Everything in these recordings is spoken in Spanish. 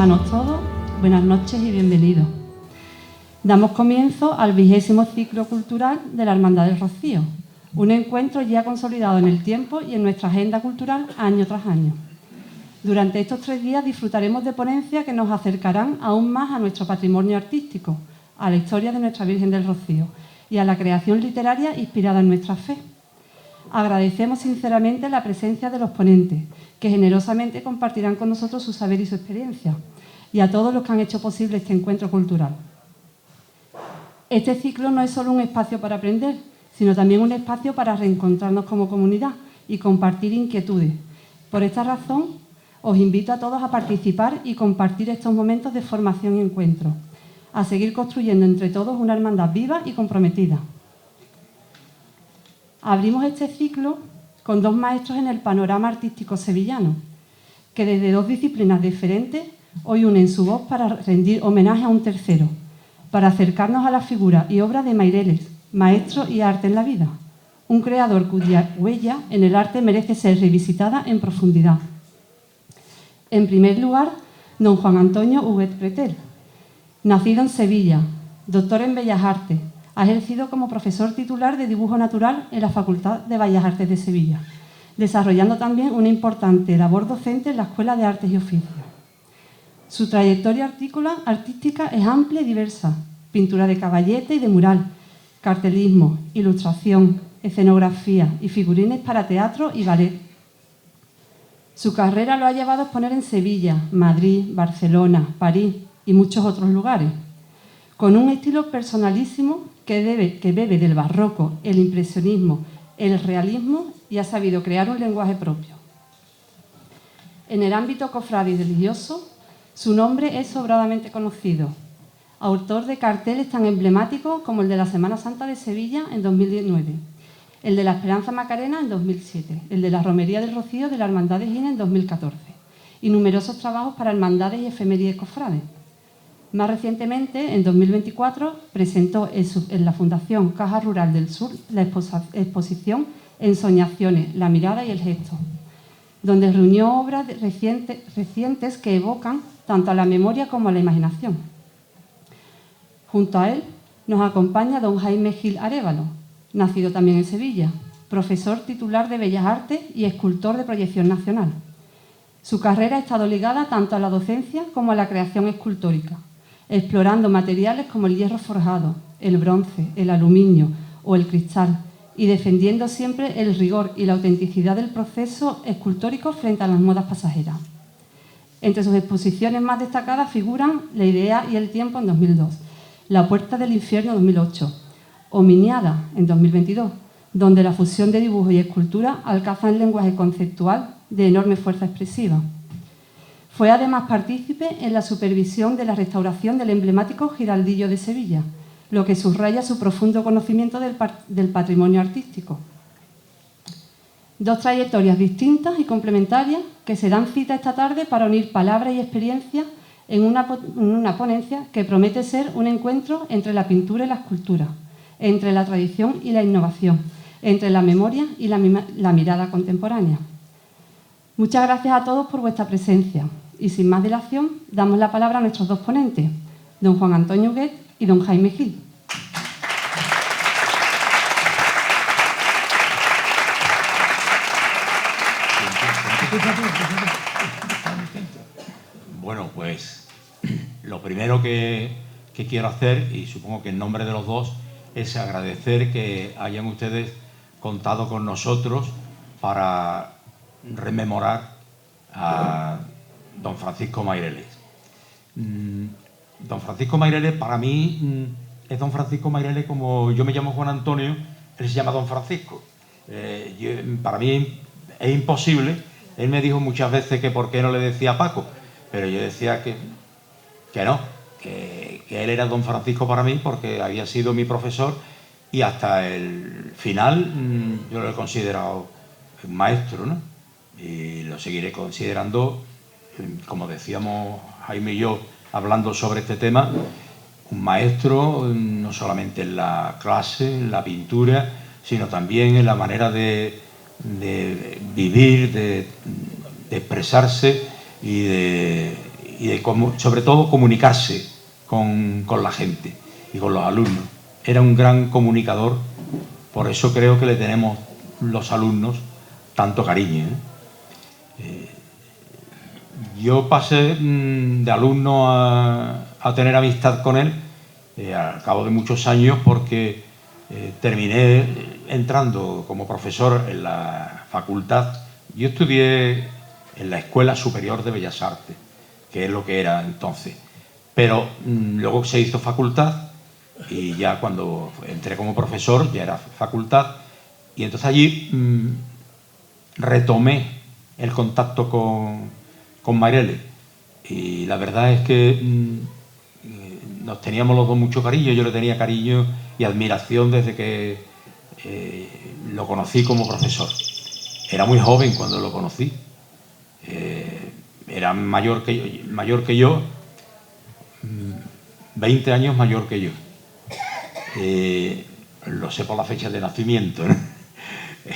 hermanos todos, buenas noches y bienvenidos. Damos comienzo al 20º ciclo cultural de la Hermandad del Rocío, un encuentro ya consolidado en el tiempo y en nuestra agenda cultural año tras año. Durante estos 3 días disfrutaremos de ponencias que nos acercarán aún más a nuestro patrimonio artístico, a la historia de nuestra Virgen del Rocío y a la creación literaria inspirada en nuestra fe. Agradecemos sinceramente la presencia de los ponentes, que generosamente compartirán con nosotros su saber y su experiencia, y a todos los que han hecho posible este encuentro cultural. Este ciclo no es solo un espacio para aprender, sino también un espacio para reencontrarnos como comunidad y compartir inquietudes. Por esta razón, os invito a todos a participar y compartir estos momentos de formación y encuentro, a seguir construyendo entre todos una hermandad viva y comprometida. Abrimos este ciclo con 2 maestros en el panorama artístico sevillano, que desde 2 disciplinas diferentes hoy unen su voz para rendir homenaje a un tercero, para acercarnos a la figura y obra de Maireles, maestro y arte en la vida, un creador cuya huella en el arte merece ser revisitada en profundidad. En primer lugar, don Juan Antonio Huguet Pretel, nacido en Sevilla, doctor en Bellas Artes, ha ejercido como profesor titular de dibujo natural en la Facultad de Bellas Artes de Sevilla, desarrollando también una importante labor docente en la Escuela de Artes y Oficios. Su trayectoria artística es amplia y diversa: pintura de caballete y de mural, cartelismo, ilustración, escenografía y figurines para teatro y ballet. Su carrera lo ha llevado a exponer en Sevilla, Madrid, Barcelona, París y muchos otros lugares, con un estilo personalísimo que bebe del barroco, el impresionismo, el realismo, y ha sabido crear un lenguaje propio. En el ámbito cofrade y religioso, su nombre es sobradamente conocido, autor de carteles tan emblemáticos como el de la Semana Santa de Sevilla en 2019, el de la Esperanza Macarena en 2007, el de la Romería del Rocío de la Hermandad de Gina en 2014 y numerosos trabajos para hermandades y efemérides cofrades. Más recientemente, en 2024, presentó en la Fundación Caja Rural del Sur la exposición Ensoñaciones, la mirada y el gesto, donde reunió obras recientes que evocan tanto a la memoria como a la imaginación. Junto a él nos acompaña don Jaime Gil Arévalo, nacido también en Sevilla, profesor titular de Bellas Artes y escultor de proyección nacional. Su carrera ha estado ligada tanto a la docencia como a la creación escultórica, explorando materiales como el hierro forjado, el bronce, el aluminio o el cristal, y defendiendo siempre el rigor y la autenticidad del proceso escultórico frente a las modas pasajeras. Entre sus exposiciones más destacadas figuran La idea y el tiempo en 2002, La puerta del infierno en 2008, Hominiada en 2022, donde la fusión de dibujo y escultura alcanza el lenguaje conceptual de enorme fuerza expresiva. Fue además partícipe en la supervisión de la restauración del emblemático Giraldillo de Sevilla, lo que subraya su profundo conocimiento del patrimonio artístico. 2 trayectorias distintas y complementarias que se dan cita esta tarde para unir palabra y experiencia en una ponencia que promete ser un encuentro entre la pintura y la escultura, entre la tradición y la innovación, entre la memoria y la mirada contemporánea. Muchas gracias a todos por vuestra presencia y sin más dilación damos la palabra a nuestros 2 ponentes, don Juan Antonio Huguet y don Jaime Gil. Bueno, pues lo primero que quiero hacer, y supongo que en nombre de los 2, es agradecer que hayan ustedes contado con nosotros para rememorar a don Francisco Maireles. Don Francisco Maireles, para mí, es don Francisco Maireles como yo me llamo Juan Antonio, él se llama don Francisco. Para mí es imposible. Él me dijo muchas veces que por qué no le decía Paco, pero yo decía que no, que él era don Francisco para mí porque había sido mi profesor y hasta el final yo lo he considerado un maestro, ¿no? Y lo seguiré considerando, como decíamos Jaime y yo hablando sobre este tema, un maestro no solamente en la clase, en la pintura, sino también en la manera de vivir, de expresarse y sobre todo comunicarse con la gente y con los alumnos. Era un gran comunicador, por eso creo que le tenemos los alumnos tanto cariño, ¿eh? Yo pasé de alumno a tener amistad con él al cabo de muchos años, porque terminé entrando como profesor en la facultad. Yo estudié en la Escuela Superior de Bellas Artes, que es lo que era entonces, pero luego se hizo facultad y ya cuando entré como profesor ya era facultad, y entonces allí retomé el contacto con Mairele, y la verdad es que nos teníamos los dos mucho cariño. Yo le tenía cariño y admiración desde que lo conocí como profesor. Era muy joven cuando lo conocí, era mayor que yo, 20 años mayor que yo. Lo sé por la fecha de nacimiento, ¿no?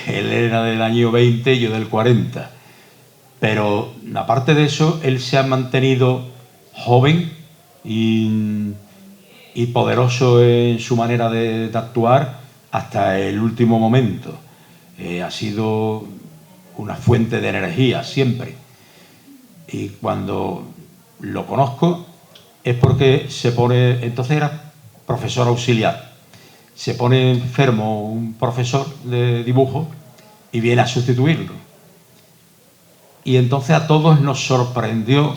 Él era del año 20, yo del 40. Pero aparte de eso, él se ha mantenido joven y poderoso en su manera de actuar hasta el último momento. Ha sido una fuente de energía siempre. Y cuando lo conozco es porque se pone, entonces era profesor auxiliar, se pone enfermo un profesor de dibujo y viene a sustituirlo. Y entonces a todos nos sorprendió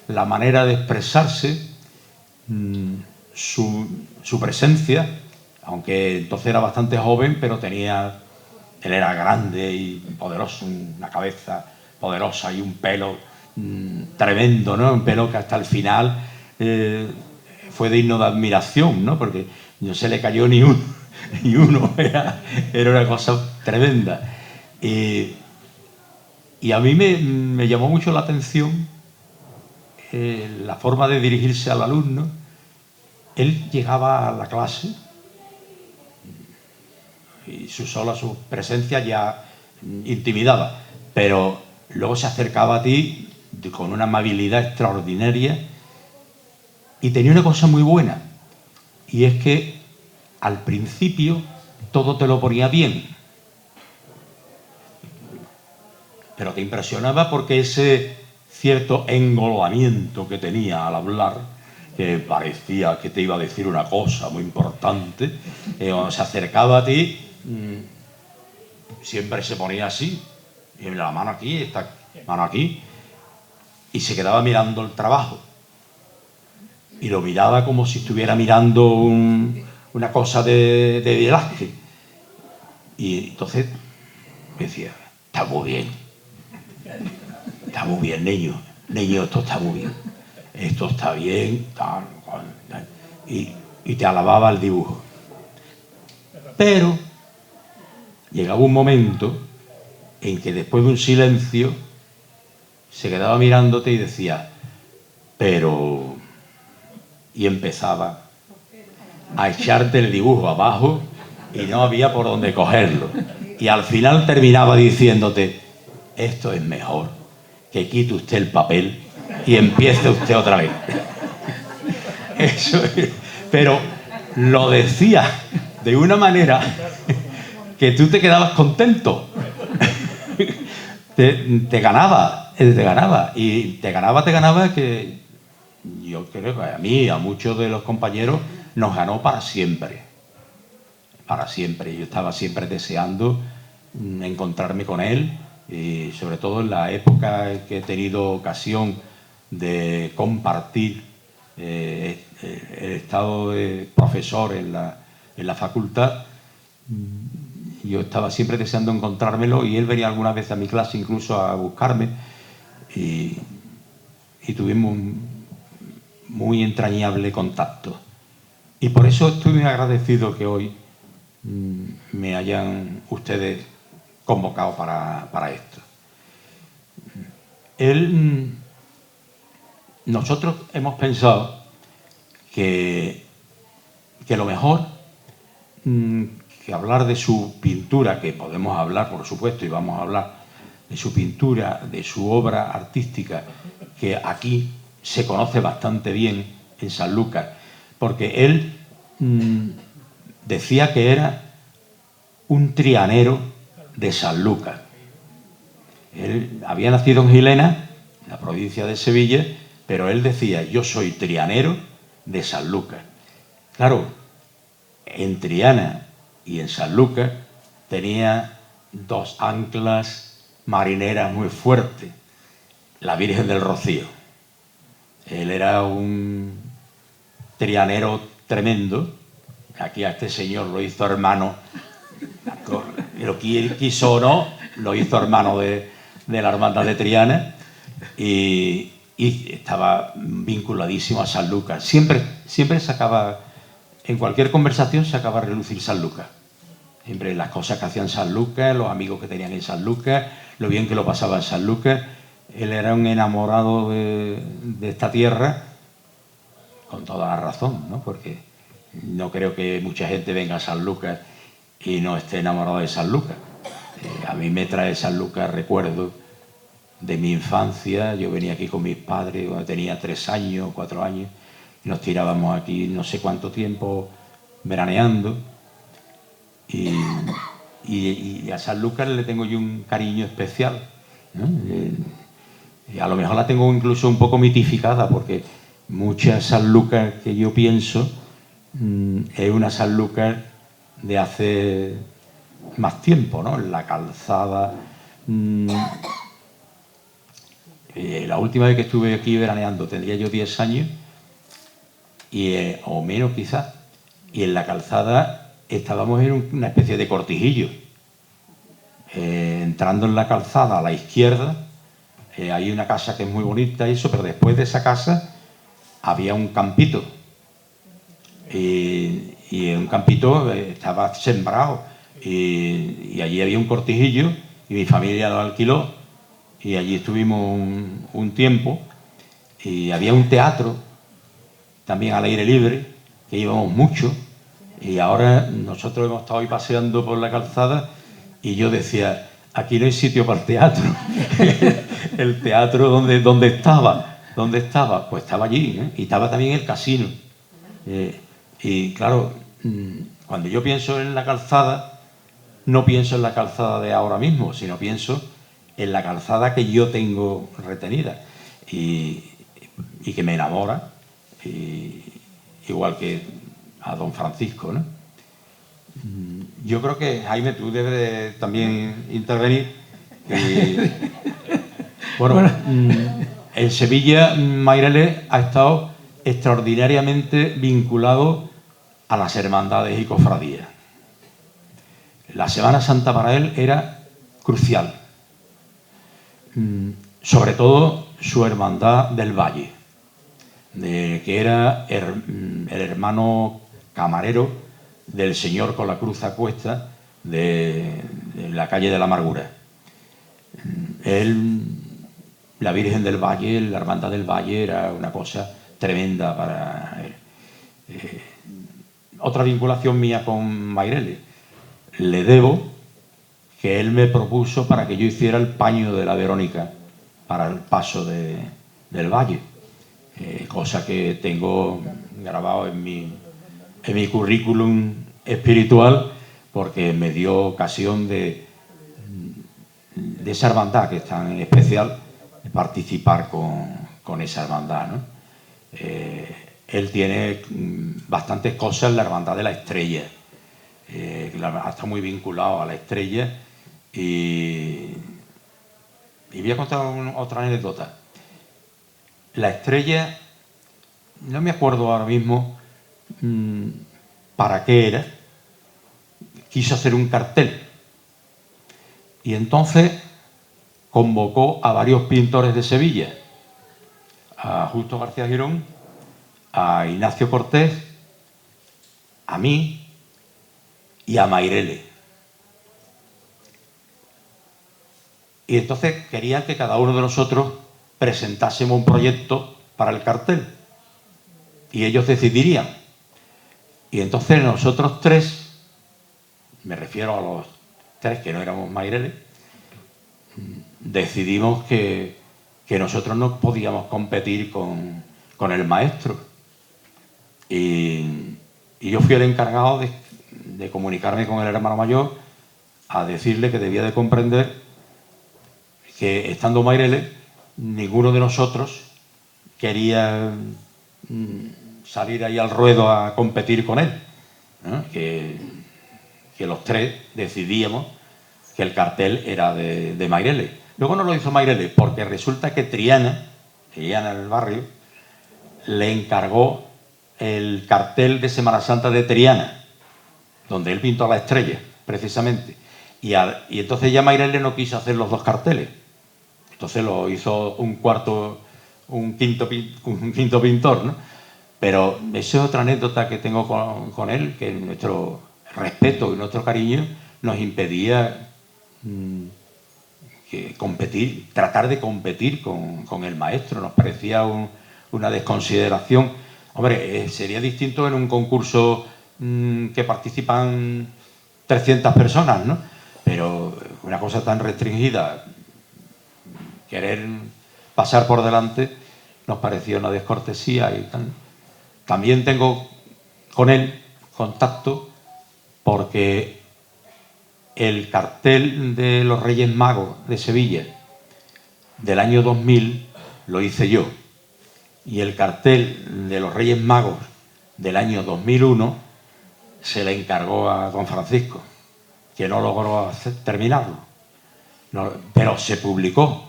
la manera de expresarse, su presencia, aunque entonces era bastante joven, pero él era grande y poderoso, una cabeza poderosa y un pelo tremendo, ¿no? Un pelo que hasta el final fue digno de admiración, ¿no? Porque no se le cayó ni uno, era una cosa tremenda. Y a mí me llamó mucho la atención la forma de dirigirse al alumno. Él llegaba a la clase y su presencia ya intimidaba, pero luego se acercaba a ti con una amabilidad extraordinaria, y tenía una cosa muy buena, y es que al principio todo te lo ponía bien, pero te impresionaba porque ese cierto engolamiento que tenía al hablar, que parecía que te iba a decir una cosa muy importante, cuando se acercaba a ti, siempre se ponía así, y la mano aquí, esta mano aquí, y se quedaba mirando el trabajo, y lo miraba como si estuviera mirando una cosa de Velázquez. Y entonces decía, está muy bien, niño, esto está muy bien, esto está bien, tal, y te alababa el dibujo. Pero llegaba un momento en que después de un silencio se quedaba mirándote y decía, pero... y empezaba a echarte el dibujo abajo y no había por dónde cogerlo. Y al final terminaba diciéndote, esto es mejor, que quite usted el papel y empiece usted otra vez. Eso es. Pero lo decía de una manera que tú te quedabas contento. Te ganaba, y te ganaba que yo creo que a mí, a muchos de los compañeros, nos ganó para siempre. Para siempre. Yo estaba siempre deseando encontrarme con él, y sobre todo en la época en que he tenido ocasión de compartir el estado de profesor en la facultad. Yo estaba siempre deseando encontrármelo, y él venía alguna vez a mi clase incluso a buscarme, y tuvimos un muy entrañable contacto. Y por eso estoy muy agradecido que hoy me hayan ustedes convocado para esto. Nosotros hemos pensado que lo mejor que hablar de su pintura, que podemos hablar, por supuesto, y vamos a hablar de su pintura, de su obra artística, que aquí se conoce bastante bien en Sanlúcar, porque él decía que era un trianero de Sanlúcar. Él había nacido en Gilena, en la provincia de Sevilla, pero él decía, yo soy trianero de Sanlúcar. Claro, en Triana y en Sanlúcar tenía dos anclas marineras muy fuertes. La Virgen del Rocío. Él era un trianero tremendo. Aquí a este señor lo hizo hermano, lo quiso o no, lo hizo hermano de la hermandad de Triana y estaba vinculadísimo a Sanlúcar. Siempre sacaba, en cualquier conversación sacaba a relucir Sanlúcar. Siempre las cosas que hacían Sanlúcar, los amigos que tenían en Sanlúcar, lo bien que lo pasaba en Sanlúcar. Él era un enamorado de esta tierra, con toda la razón, ¿no? Porque no creo que mucha gente venga a Sanlúcar y no esté enamorado de Sanlúcar. A mí me trae Sanlúcar recuerdos de mi infancia. Yo venía aquí con mis padres cuando tenía 3 años, 4 años, y nos tirábamos aquí no sé cuánto tiempo veraneando. Y a Sanlúcar le tengo yo un cariño especial, ¿no? A lo mejor la tengo incluso un poco mitificada, porque muchas Sanlúcar que yo pienso es una Sanlúcar de hace más tiempo, ¿no? La Calzada. La última vez que estuve aquí veraneando tendría yo 10 años, o menos quizás, y en la Calzada estábamos en una especie de cortijillo. Entrando en la Calzada a la izquierda, hay una casa que es muy bonita y eso, pero después de esa casa había un campito. Y en un campito estaba sembrado. Y allí había un cortijillo y mi familia lo alquiló. Y allí estuvimos un tiempo. Y había un teatro, también al aire libre, que íbamos mucho. Y ahora nosotros hemos estado ahí paseando por la Calzada y yo decía, aquí no hay sitio para el teatro. El teatro, ¿dónde estaba? ¿Dónde estaba? Pues estaba allí, ¿eh? Y estaba también el casino. Y claro, cuando yo pienso en la Calzada, no pienso en la Calzada de ahora mismo, sino pienso en la Calzada que yo tengo retenida y que me enamora, igual que a don Francisco, ¿no? Yo creo que, Jaime, tú debes de también intervenir. Bueno, en Sevilla, Mayreles ha estado extraordinariamente vinculado a las hermandades y cofradías. La Semana Santa para él era crucial. Sobre todo su hermandad del Valle, que era el hermano camarero del Señor con la cruz a cuesta de la calle de la Amargura. La Virgen del Valle, la hermandad del Valle era una cosa tremenda para él. Otra vinculación mía con Mayreles. Le debo que él me propuso para que yo hiciera el paño de la Verónica para el paso del Valle, cosa que tengo grabado en mi currículum espiritual, porque me dio ocasión de esa hermandad que es tan especial, de participar con esa hermandad, ¿no? Él tiene bastantes cosas en la hermandad de la Estrella, está muy vinculado a la Estrella y voy a contar otra anécdota. La Estrella, no me acuerdo ahora mismo para qué era, quiso hacer un cartel y entonces convocó a varios pintores de Sevilla, a Justo García Girón, a Ignacio Cortés, a mí y a Mayreles. Y entonces querían que cada uno de nosotros presentásemos un proyecto para el cartel y ellos decidirían. Y entonces nosotros tres, me refiero a los tres que no éramos Mayreles, decidimos que que nosotros no podíamos competir con el maestro. Y yo fui el encargado de comunicarme con el hermano mayor a decirle que debía de comprender que, estando Maireles, ninguno de nosotros quería salir ahí al ruedo a competir con él, ¿no? Que los tres decidíamos que el cartel era de Maireles. Luego no lo hizo Maireles porque resulta que Triana del barrio, le encargó el cartel de Semana Santa de Triana, donde él pintó a la estrella, precisamente. Y entonces ya Maireles no quiso hacer los dos carteles. Entonces lo hizo un quinto pintor, ¿no? Pero esa es otra anécdota que tengo con él, que nuestro respeto y nuestro cariño nos impedía tratar de competir con el maestro. Nos parecía una desconsideración. Hombre, sería distinto en un concurso que participan 300 personas, ¿no? Pero una cosa tan restringida, querer pasar por delante, nos parecía una descortesía y tal. También tengo con él contacto porque el cartel de los Reyes Magos de Sevilla del año 2000 lo hice yo, y el cartel de los Reyes Magos del año 2001 se le encargó a don Francisco, que no logró terminarlo. No, pero se publicó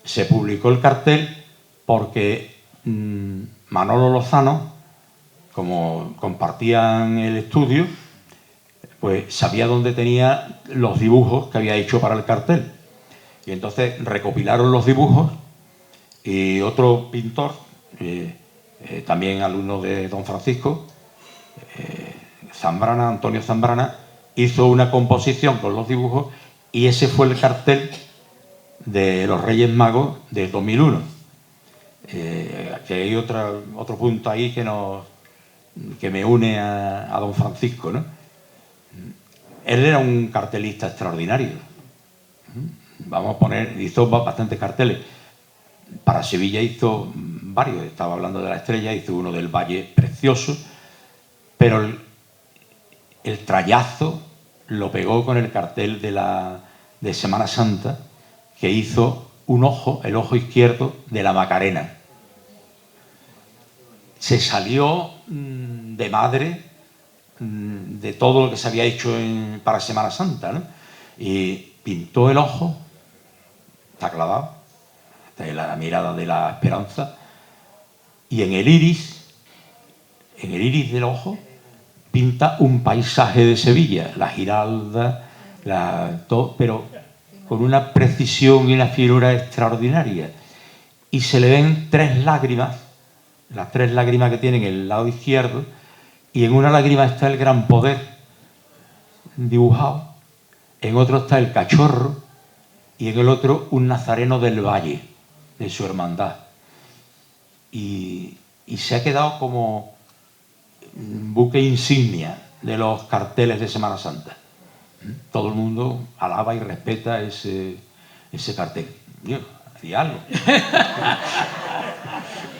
el cartel porque Manolo Lozano, como compartían el estudio, pues sabía dónde tenía los dibujos que había hecho para el cartel. Y entonces recopilaron los dibujos, y otro pintor, también alumno de don Francisco, Antonio Zambrana, hizo una composición con los dibujos, y ese fue el cartel de los Reyes Magos del 2001. Que hay otro punto ahí que me une a don Francisco, ¿no? Él era un cartelista extraordinario. Hizo bastantes carteles. Para Sevilla hizo varios. Estaba hablando de la Estrella, hizo uno del Valle precioso, pero el trayazo lo pegó con el cartel de Semana Santa, que hizo el ojo izquierdo de la Macarena. Se salió de madre de todo lo que se había hecho para Semana Santa, ¿no? Y pintó el ojo, está clavado, de la mirada de la esperanza, y en el iris del ojo pinta un paisaje de Sevilla, la Giralda, todo, pero con una precisión y una finura extraordinaria. Y se le ven tres lágrimas, las tres lágrimas que tiene en el lado izquierdo, y en una lágrima está el gran poder dibujado, en otro está el cachorro, y en el otro un nazareno del Valle, de su hermandad. Y se ha quedado como un buque insignia de los carteles de Semana Santa. Todo el mundo alaba y respeta ese cartel. Yo hacía algo.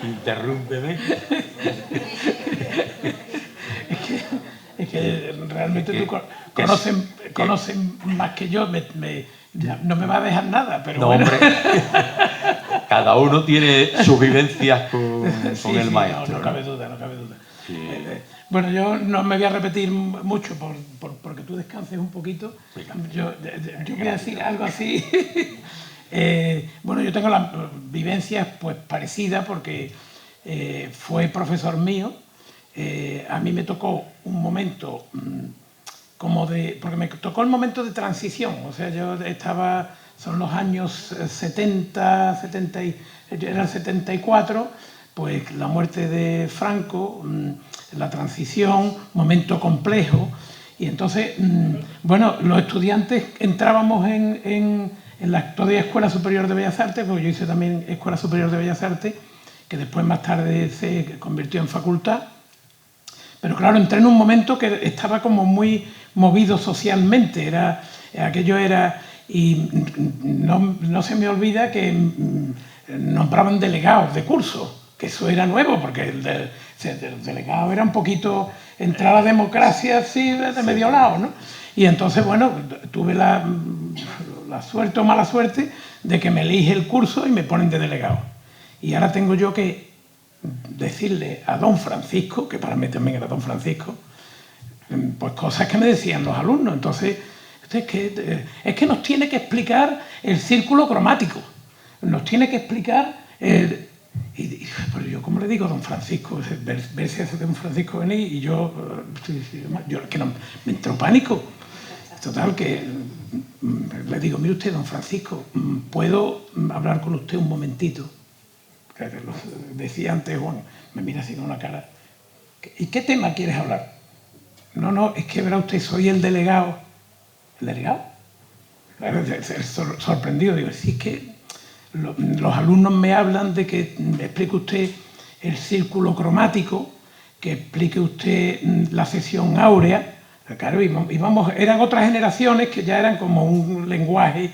Interrúmpeme. Es que realmente tú conoces más que yo. No me va a dejar nada, pero no, bueno. Hombre, cada uno tiene sus vivencias con el maestro. No cabe duda. Sí. Bueno, yo no me voy a repetir mucho porque tú descanses un poquito. Yo voy a decir algo así. Bueno, yo tengo las vivencias pues parecidas porque fue profesor mío. A mí me tocó un momento porque me tocó el momento de transición. O sea, son los años 70, era el 74, pues la muerte de Franco, la transición, momento complejo. Y entonces, bueno, los estudiantes entrábamos en la todavía Escuela Superior de Bellas Artes, porque yo hice también Escuela Superior de Bellas Artes, que después más tarde se convirtió en facultad. Pero claro, entré en un momento que estaba como muy movido socialmente, y no se me olvida que nombraban delegados de curso, que eso era nuevo, porque el delegado era un poquito entrar a la democracia así de medio lado, ¿no? Y entonces, bueno, tuve la suerte o mala suerte de que me elige el curso y me ponen de delegado. Y ahora tengo yo que decirle a don Francisco, que para mí también era don Francisco, pues cosas que me decían los alumnos. Entonces, es que nos tiene que explicar el círculo cromático, nos tiene que explicar... pero yo, ¿cómo le digo, don Francisco? Ver si hace don Francisco venir y yo que no, me entró pánico. Total, que le digo, mire usted, don Francisco, ¿puedo hablar con usted un momentito? Que lo decía antes Juan, me mira así con una cara. ¿Y qué tema quieres hablar? No, es que verá usted, soy el delegado. ¿El delegado? Sorprendido, digo, sí, es que los alumnos me hablan de que me explique usted el círculo cromático, que explique usted la sesión áurea. Claro, eran otras generaciones que ya eran como un lenguaje.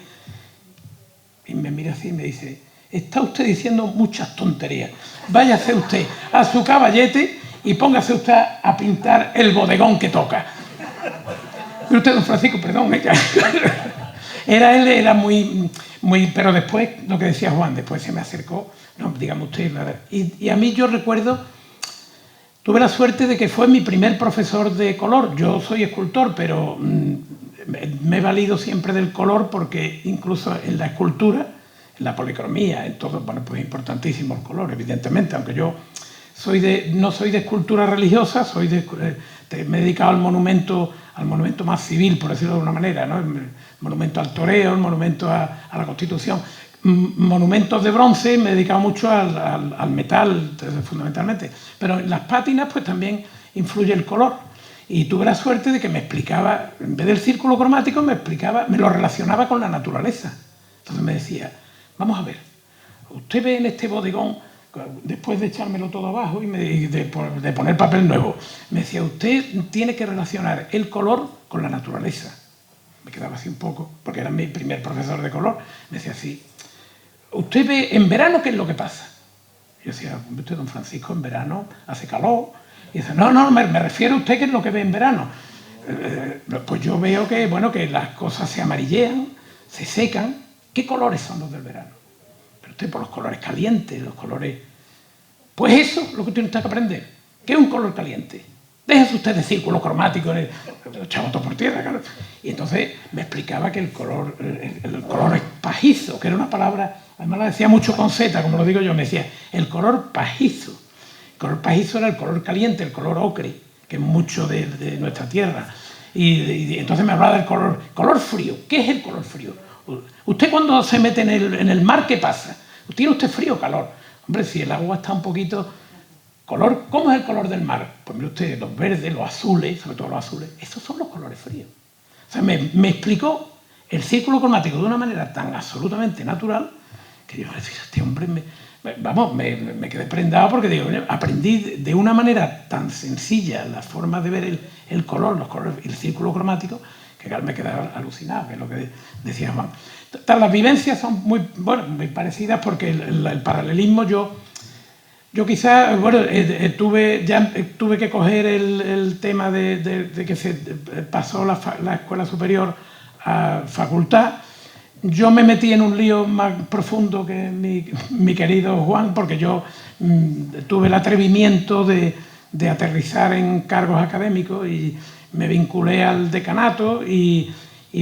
Y me mira así y me dice, está usted diciendo muchas tonterías. Váyase usted a su caballete y póngase usted a pintar el bodegón que toca. Pero usted, don Francisco, perdón. Él era muy... Pero después, lo que decía Juan, después se me acercó, no, dígame usted, y a mí yo recuerdo, tuve la suerte de que fue mi primer profesor de color. Yo soy escultor, pero me he valido siempre del color porque incluso en la escultura, en la policromía, en todo, bueno, pues es importantísimo el color, evidentemente, aunque yo no soy de escultura religiosa, me he dedicado al monumento más civil, por decirlo de alguna manera, ¿no? El monumento al toreo, el monumento a la Constitución. Monumentos de bronce, me he dedicado mucho al metal, fundamentalmente. Pero en las pátinas, pues también influye el color. Y tuve la suerte de que me explicaba, en vez del círculo cromático, me lo relacionaba con la naturaleza. Entonces me decía, vamos a ver, usted ve en este bodegón, después de echármelo todo abajo y de poner papel nuevo, me decía, usted tiene que relacionar el color con la naturaleza. Me quedaba así un poco, porque era mi primer profesor de color. Me decía así, usted ve en verano qué es lo que pasa. Y yo decía, usted, don Francisco, en verano hace calor. Y dice, no, me refiero a usted qué es lo que ve en verano. Pues yo veo que, bueno, que las cosas se amarillean, se secan. ¿Qué colores son los del verano? Pero usted, por los colores calientes, los colores... Pues eso es lo que tiene usted que aprender. ¿Qué es un color caliente? Déjese usted de círculo cromático, echaba todo por tierra, claro. Y entonces me explicaba que el color es pajizo, que era una palabra, además la decía mucho con Z, como lo digo yo, me decía, el color pajizo. El color pajizo era el color caliente, el color ocre, que es mucho de nuestra tierra. Y entonces me hablaba del color frío. ¿Qué es el color frío? Usted cuando se mete en el mar, ¿qué pasa? ¿Tiene usted frío o calor? Hombre, si el agua está un poquito... ¿Color? ¿Cómo es el color del mar? Pues mire usted, los verdes, los azules, sobre todo los azules, esos son los colores fríos. O sea, me explicó el círculo cromático de una manera tan absolutamente natural que yo, este hombre, me quedé prendado porque digo, aprendí de una manera tan sencilla la forma de ver el color, los colores, el círculo cromático, que me quedé alucinado, que es lo que decía Juan. Las vivencias son muy parecidas porque el paralelismo yo quizás, bueno, tuve que coger el tema de que se pasó la escuela superior a facultad. Yo me metí en un lío más profundo que mi querido Juan, porque yo tuve el atrevimiento de aterrizar en cargos académicos y me vinculé al decanato y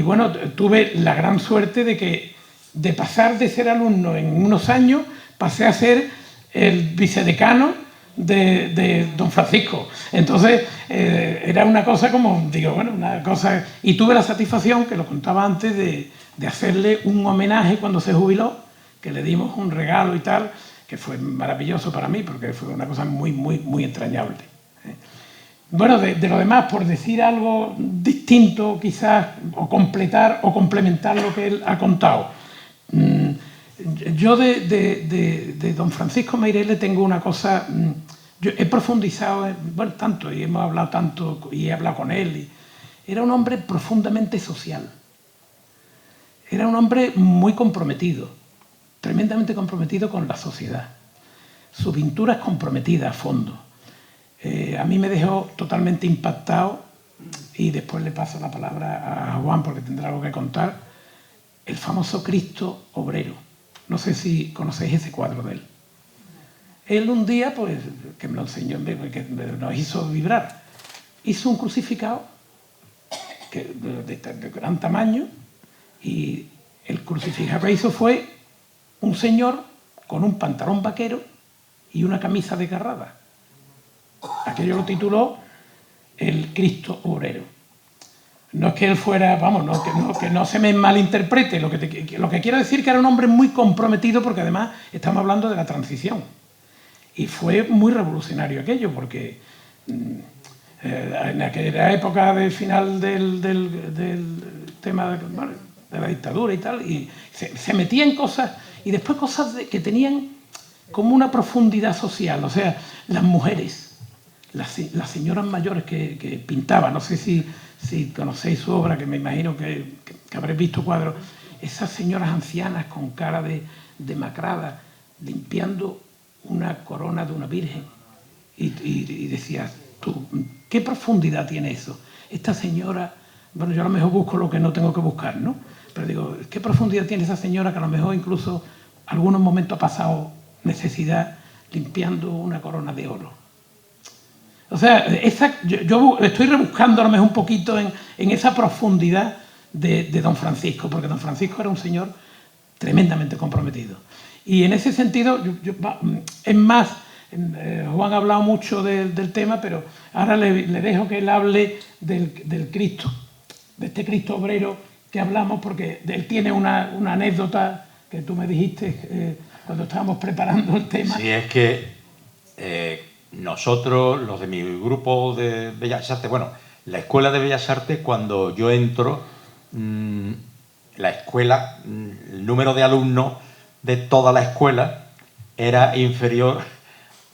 bueno, tuve la gran suerte de pasar de ser alumno en unos años, pasé a ser el vicedecano de don Francisco. Entonces era una cosa como, digo, bueno, una cosa... Y tuve la satisfacción, que lo contaba antes, de hacerle un homenaje cuando se jubiló, que le dimos un regalo y tal, que fue maravilloso para mí, porque fue una cosa muy, muy, muy entrañable. Bueno, de lo demás, por decir algo distinto quizás, o completar o complementar lo que él ha contado. Yo de don Francisco Mayreles tengo una cosa, yo he profundizado, tanto, y hemos hablado tanto, y he hablado con él. Era un hombre profundamente social. Era un hombre muy comprometido. tremendamente comprometido con la sociedad. Su pintura es comprometida a fondo. A mí me dejó totalmente impactado, y después le paso la palabra a Juan porque tendrá algo que contar, el famoso Cristo obrero. No sé si conocéis ese cuadro de él. Él un día, pues, que me lo enseñó, que nos hizo vibrar, hizo un crucificado de gran tamaño, y el crucificado que hizo fue un señor con un pantalón vaquero y una camisa desgarrada. Aquello lo tituló el Cristo obrero. No es que él fuera, vamos, que no se me malinterprete, lo que quiero decir que era un hombre muy comprometido, porque además estamos hablando de la transición. Y fue muy revolucionario aquello, porque en aquella época del final del tema de la dictadura y tal, y se metía en cosas, y después cosas que tenían como una profundidad social. O sea, las mujeres, las señoras mayores que pintaban, no sé si conocéis su obra, que me imagino que habréis visto cuadros, esas señoras ancianas con cara demacrada, limpiando una corona de una virgen, y decías tú, ¿qué profundidad tiene eso? Esta señora, bueno, yo a lo mejor busco lo que no tengo que buscar, ¿no? Pero digo, ¿qué profundidad tiene esa señora que a lo mejor incluso algunos momentos ha pasado necesidad limpiando una corona de oro? O sea, yo estoy rebuscando a lo mejor un poquito en esa profundidad de don Francisco, porque don Francisco era un señor tremendamente comprometido. Y en ese sentido, es más, Juan ha hablado mucho del tema, pero ahora le dejo que él hable del Cristo, de este Cristo obrero que hablamos, porque él tiene una anécdota que tú me dijiste cuando estábamos preparando el tema. Sí, es que nosotros, los de mi grupo de Bellas Artes, bueno, la Escuela de Bellas Artes, cuando yo entro, la escuela, el número de alumnos de toda la escuela era inferior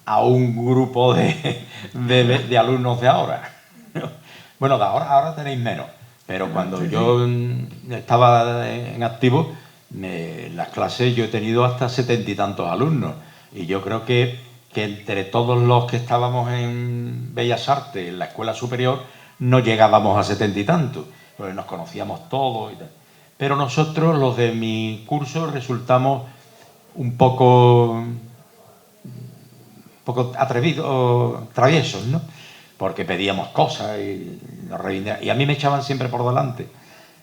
a un grupo de alumnos de ahora. Bueno, de ahora tenéis menos, pero cuando yo estaba en activo, las clases yo he tenido hasta 70 y tantos alumnos, y yo creo que entre todos los que estábamos en Bellas Artes, en la escuela superior, no llegábamos a 70 y tantos, porque nos conocíamos todos y tal. Pero nosotros, los de mi curso, resultamos un poco atrevidos, traviesos, ¿no? Porque pedíamos cosas y nos reivindicaban. Y a mí me echaban siempre por delante.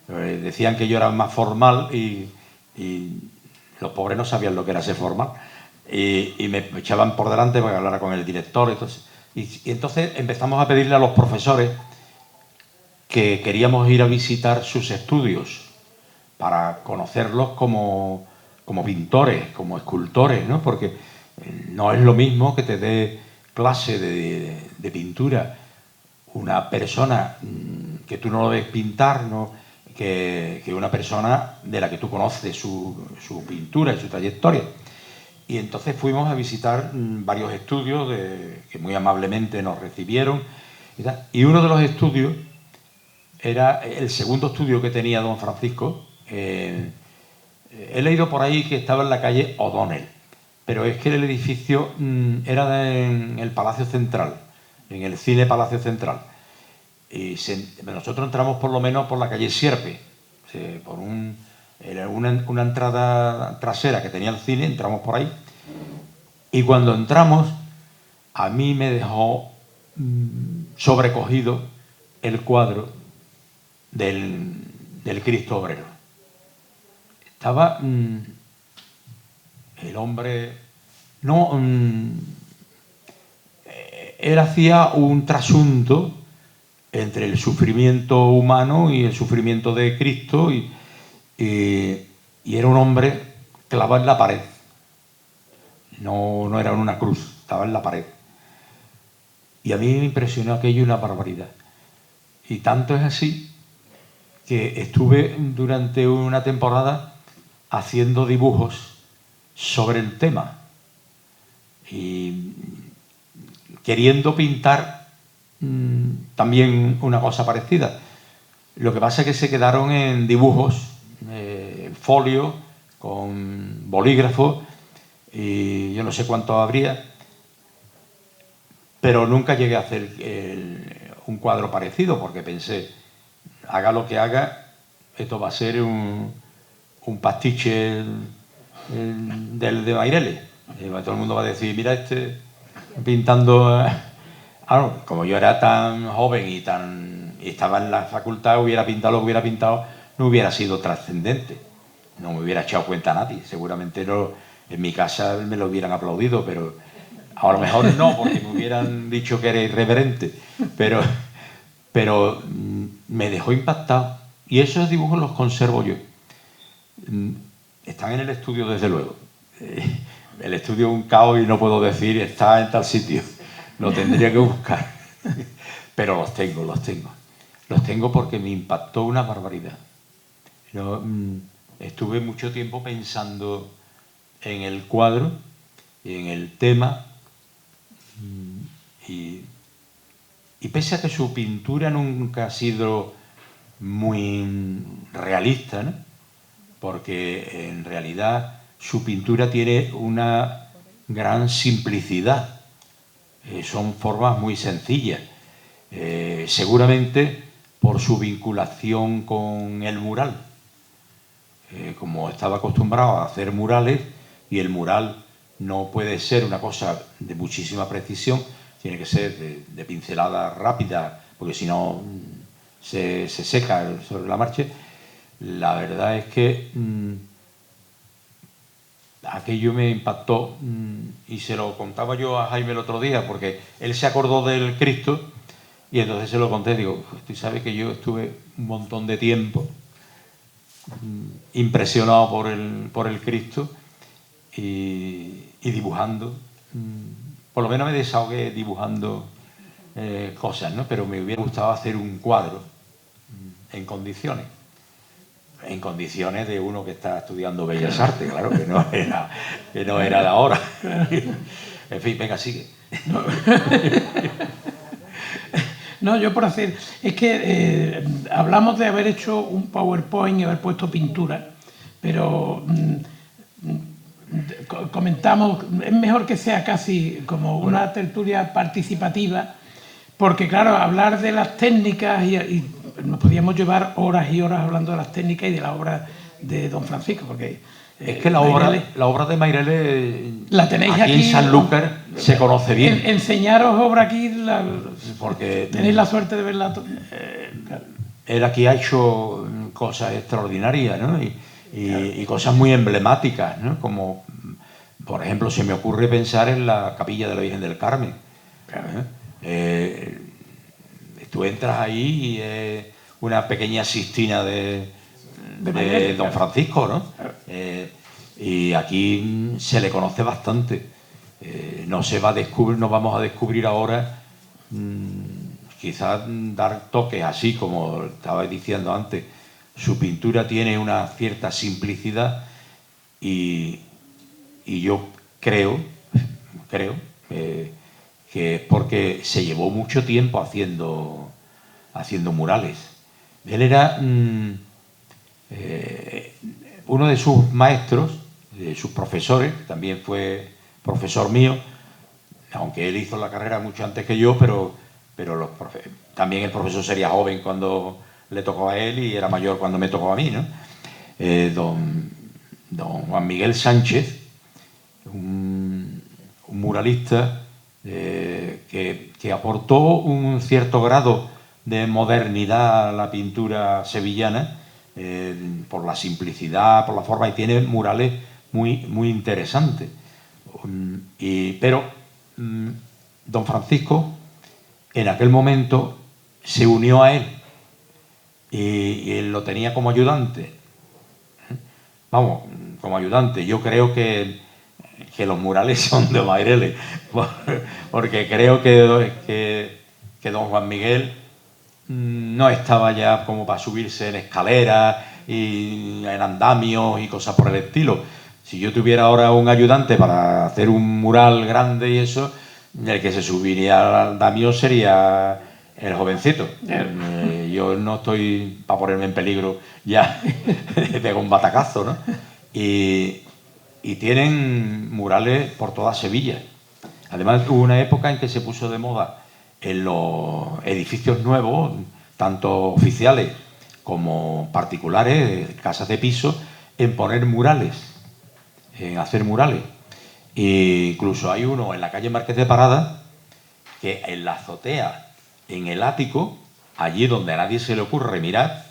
Decían que yo era más formal y los pobres no sabían lo que era ser formal. Y me echaban por delante para que hablara con el director. Y entonces empezamos a pedirle a los profesores que queríamos ir a visitar sus estudios para conocerlos como pintores, como escultores, ¿no? Porque no es lo mismo que te dé clase de pintura una persona que tú no lo ves pintar, ¿no? que una persona de la que tú conoces su pintura y su trayectoria. Y entonces fuimos a visitar varios estudios que muy amablemente nos recibieron. Y uno de los estudios era el segundo estudio que tenía don Francisco. He leído por ahí que estaba en la calle O'Donnell, pero es que el edificio era en el Palacio Central, en el Cine Palacio Central. Y nosotros entramos por lo menos por la calle Sierpe, era una entrada trasera que tenía el cine, entramos por ahí. Y cuando entramos, a mí me dejó sobrecogido el cuadro del Cristo obrero. Estaba el hombre... No, él hacía un trasunto entre el sufrimiento humano y el sufrimiento de Cristo, y era un hombre clavado en la pared. No era en una cruz, estaba en la pared. Y a mí me impresionó aquello una barbaridad. Y tanto es así que estuve durante una temporada haciendo dibujos sobre el tema y queriendo pintar también una cosa parecida. Lo que pasa es que se quedaron en dibujos, folio, con bolígrafo, y yo no sé cuántos habría, pero nunca llegué a hacer un cuadro parecido, porque pensé, haga lo que haga, esto va a ser un pastiche del de Maireles. Todo el mundo va a decir, mira este pintando... Claro, como yo era tan joven y estaba en la facultad, hubiera pintado lo que hubiera pintado, no hubiera sido trascendente. No me hubiera echado cuenta a nadie. Seguramente no, en mi casa me lo hubieran aplaudido, pero a lo mejor no, porque me hubieran dicho que era irreverente. Pero me dejó impactado. Y esos dibujos los conservo yo. Están en el estudio, desde luego. El estudio es un caos y no puedo decir está en tal sitio. Lo tendría que buscar. Pero los tengo. Los tengo porque me impactó una barbaridad. Yo estuve mucho tiempo pensando en el cuadro y en el tema. Y pese a que su pintura nunca ha sido muy realista, ¿no? Porque en realidad su pintura tiene una gran simplicidad. Son formas muy sencillas. Seguramente por su vinculación con el mural. Como estaba acostumbrado a hacer murales, y el mural no puede ser una cosa de muchísima precisión, tiene que ser de pincelada rápida, porque si no se seca sobre la marcha. La verdad es que aquello me impactó, y se lo contaba yo a Jaime el otro día, porque él se acordó del Cristo y entonces se lo conté. Digo, tú sabes que yo estuve un montón de tiempo impresionado por el Cristo y dibujando. Por lo menos me desahogué dibujando cosas, ¿no? Pero me hubiera gustado hacer un cuadro en condiciones de uno que está estudiando Bellas Artes, claro, que no era de ahora. En fin, venga, sigue. No, yo por hacer... Es que hablamos de haber hecho un PowerPoint y haber puesto pintura, pero comentamos, es mejor que sea casi como una tertulia participativa, porque claro, hablar de las técnicas y nos podíamos llevar horas y horas hablando de las técnicas y de la obra de don Francisco, porque es que la obra de Maireles la tenéis aquí en Sanlúcar se conoce bien. Enseñaros obra aquí, porque tenéis la suerte de verla. Él aquí ha hecho cosas extraordinarias, ¿no? Y cosas muy emblemáticas, ¿no? Como, por ejemplo, se me ocurre pensar en la capilla de la Virgen del Carmen. Tú entras ahí y es una pequeña Sistina de don Francisco, ¿no? Y aquí se le conoce bastante. No vamos a descubrir ahora, quizás dar toques así, como estaba diciendo antes. Su pintura tiene una cierta simplicidad y yo creo que es porque se llevó mucho tiempo haciendo murales. Él era uno de sus maestros, de sus profesores, también fue profesor mío, aunque él hizo la carrera mucho antes que yo, pero también el profesor sería joven cuando le tocó a él y era mayor cuando me tocó a mí, ¿no? Don Juan Miguel Sánchez, un muralista que aportó un cierto grado de modernidad a la pintura sevillana, por la simplicidad, por la forma, y tiene murales muy, muy interesantes. Pero don Francisco en aquel momento se unió a él y él lo tenía como ayudante. Vamos, como ayudante. Yo creo que los murales son de Maireles, porque creo que don Juan Miguel no estaba ya como para subirse en escaleras y en andamios y cosas por el estilo. Si yo tuviera ahora un ayudante para hacer un mural grande y eso, el que se subiría al andamio sería el jovencito. Yo no estoy para ponerme en peligro ya de un batacazo, ¿no? y tienen murales por toda Sevilla. Además, hubo una época en que se puso de moda en los edificios nuevos, tanto oficiales como particulares, casas de piso, en poner murales, en hacer murales. E incluso hay uno en la calle Marqués de Parada, que en la azotea, en el ático, allí donde a nadie se le ocurre mirar,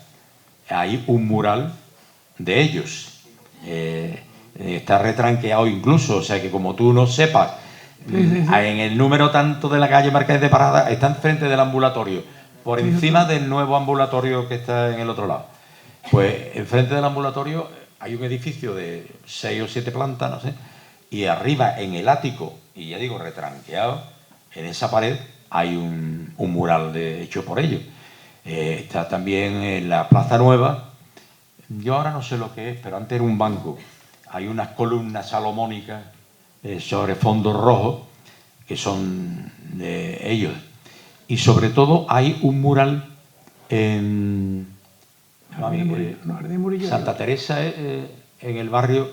hay un mural de ellos. Está retranqueado incluso, o sea que como tú no sepas, en el número tanto de la calle Marqués de Parada, está enfrente del ambulatorio, por encima del nuevo ambulatorio que está en el otro lado. Pues enfrente del ambulatorio hay un edificio de 6 o 7 plantas, no sé, y arriba en el ático, y ya digo, retranqueado, en esa pared hay un mural hecho por ellos. Está también en la Plaza Nueva. Yo ahora no sé lo que es, pero antes era un banco. Hay unas columnas salomónicas sobre fondo rojo que son de ellos. Y sobre todo hay un mural en Santa Teresa, en el barrio,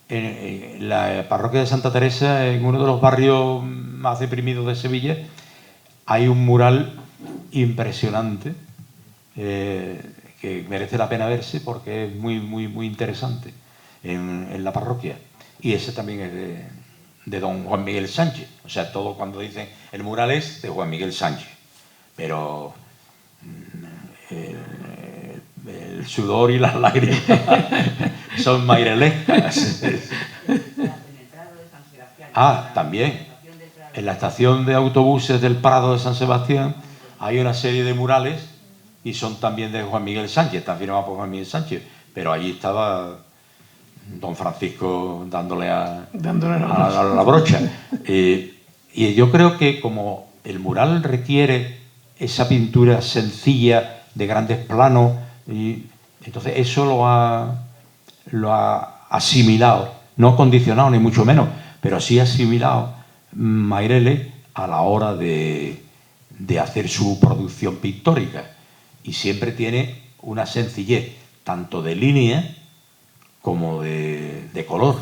en la parroquia de Santa Teresa, en uno de los barrios más deprimidos de Sevilla, hay un mural impresionante que merece la pena verse porque es muy, muy, muy interesante en la parroquia. Y ese también es de don Juan Miguel Sánchez. O sea, todo cuando dicen el mural es de Juan Miguel Sánchez. Pero el sudor y las lágrimas son mairelescas. También. En la estación de autobuses del Prado de San Sebastián hay una serie de murales y son también de Juan Miguel Sánchez, está firmado por Juan Miguel Sánchez, pero allí estaba don Francisco dándole a la brocha. Y yo creo que como el mural requiere esa pintura sencilla de grandes planos, y entonces eso lo ha asimilado, no condicionado ni mucho menos, pero sí asimilado Mairele a la hora de hacer su producción pictórica, y siempre tiene una sencillez tanto de línea como de color,